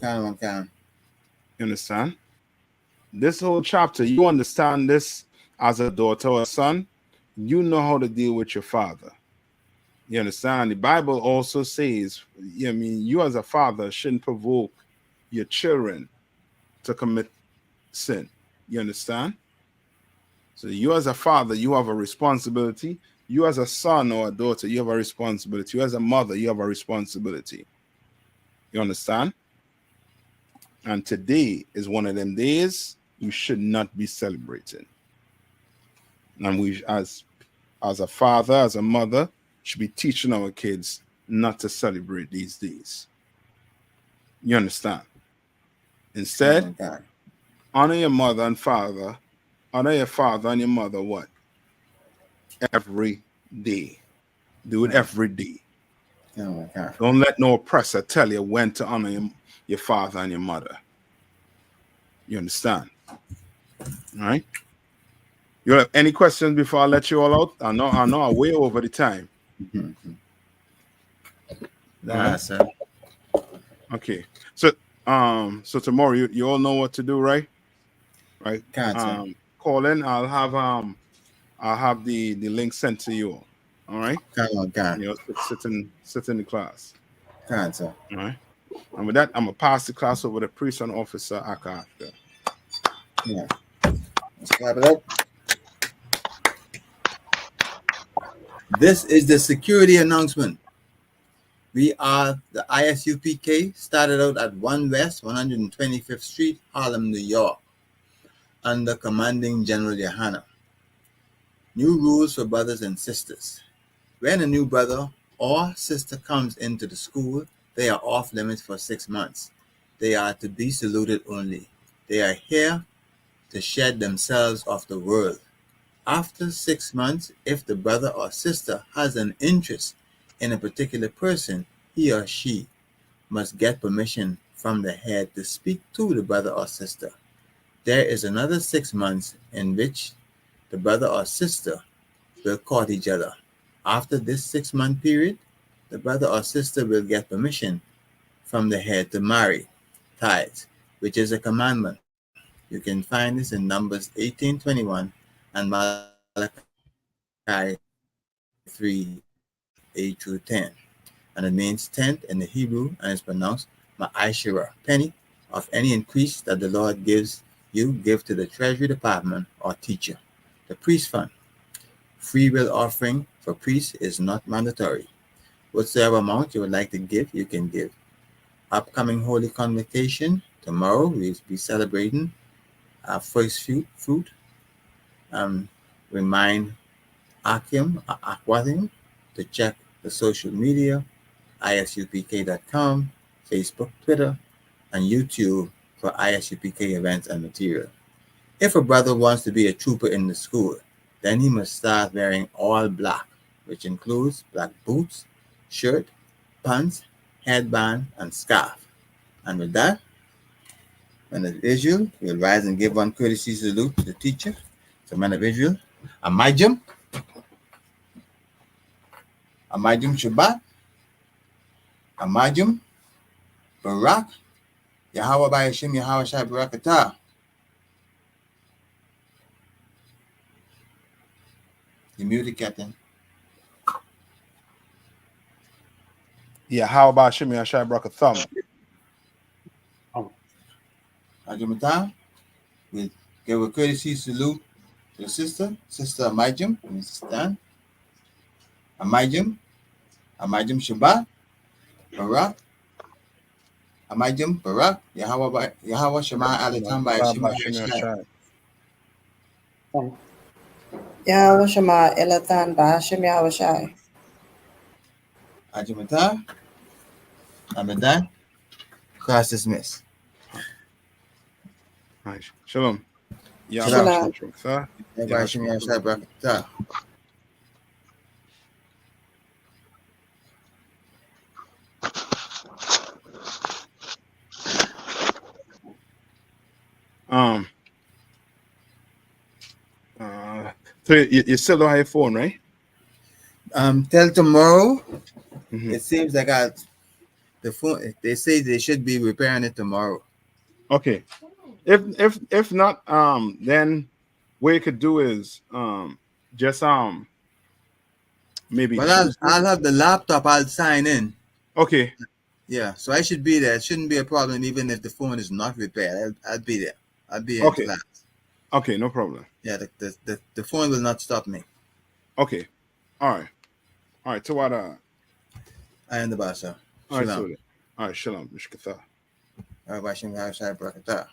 You understand? This whole chapter, you understand this as a daughter or a son, you know how to deal with your father. You understand? The Bible also says, you as a father shouldn't provoke your children to commit sin. You understand? So you as a father, you have a responsibility. You as a son or a daughter, you have a responsibility. You as a mother, you have a responsibility. You understand? And today is one of them days you should not be celebrating. And we, as a father, as a mother, should be teaching our kids not to celebrate these days. You understand? Instead, honor your mother and father. Honor your father and your mother what? Every day. Do it every day. Don't let no oppressor tell you when to honor your father and your mother. You understand? All right? You have any questions before I let you all out? I know I'm way over the time. Sir. Okay. So tomorrow you all know what to do, right? Right. Call in. I'll have the link sent to you. All right. Sit in the class. Sir. All right. And with that, I'm gonna pass the class over to priest and officer Aka. Yeah. Let's clap it up. This is the security announcement. We are the ISUPK, started out at 1 West 125th Street, Harlem, New York, under commanding General Yohana. New rules for brothers and sisters. When a new brother or sister comes into the school, they are off limits for 6 months. They are to be saluted only. They are here to shed themselves off the world. After 6 months, if the brother or sister has an interest in a particular person, he or she must get permission from the head to speak to the brother or sister. There is another 6 months in which the brother or sister will court each other. After this 6-month period, the brother or sister will get permission from the head to marry, tithes, which is a commandment. You can find this in Numbers 18:21 and Malachi 3:8-10. And it means tenth in the Hebrew, and it's pronounced ma'ashira, penny of any increase that the Lord gives you, give to the treasury department or teacher. The priest fund. Free will offering for priests is not mandatory. Whatsoever amount you would like to give, you can give. Upcoming Holy Convocation. Tomorrow we'll be celebrating our first fruit. Remind Aquatim to check the social media, isupk.com, Facebook, Twitter, and YouTube for ISUPK events and material. If a brother wants to be a trooper in the school, then he must start wearing all black, which includes black boots, shirt, pants, headband, and scarf. And with that, men of Israel will rise and give one courtesy salute to the teacher. So, men of Israel, Amajim, Amajim Shabbat, Amajim, Barak, Yahweh by Hashem, Yahweh Shai Barakatah. You muted, Captain. Yeah, how about Shimmy Ashai Thumb? Ajimata, we give a courtesy salute to the sister Amajim, Mrs. Stan, Amajim Shabbat, Barak, Amajim Barak, Yahweh Shema Alatam by Hashem, Yahweh Shai. Yahweh Shema Elatan Bahashim Yahweh Shai. Ajimata, Amadan, class dismissed. Nice. Shalom. Yeah, Shalom. Yahweh Hashem, Yahweh Shai Barakatah. So you still don't have your phone, right? Till tomorrow. Mhm. It seems like the phone. They say they should be repairing it tomorrow. Okay. If not, then what you could do is just maybe Well, Tuesday. I'll have the laptop. I'll sign in. Okay. Yeah, so I should be there. It shouldn't be a problem, even if the phone is not repaired. I'll be there. I'll be in Okay. class. Okay, no problem. Yeah, the phone will not stop me. Okay. All right. So what? I am the boss, sir. All right. Shalom. All right. Shalom. Mishkatha. Everybody should have Barakatah.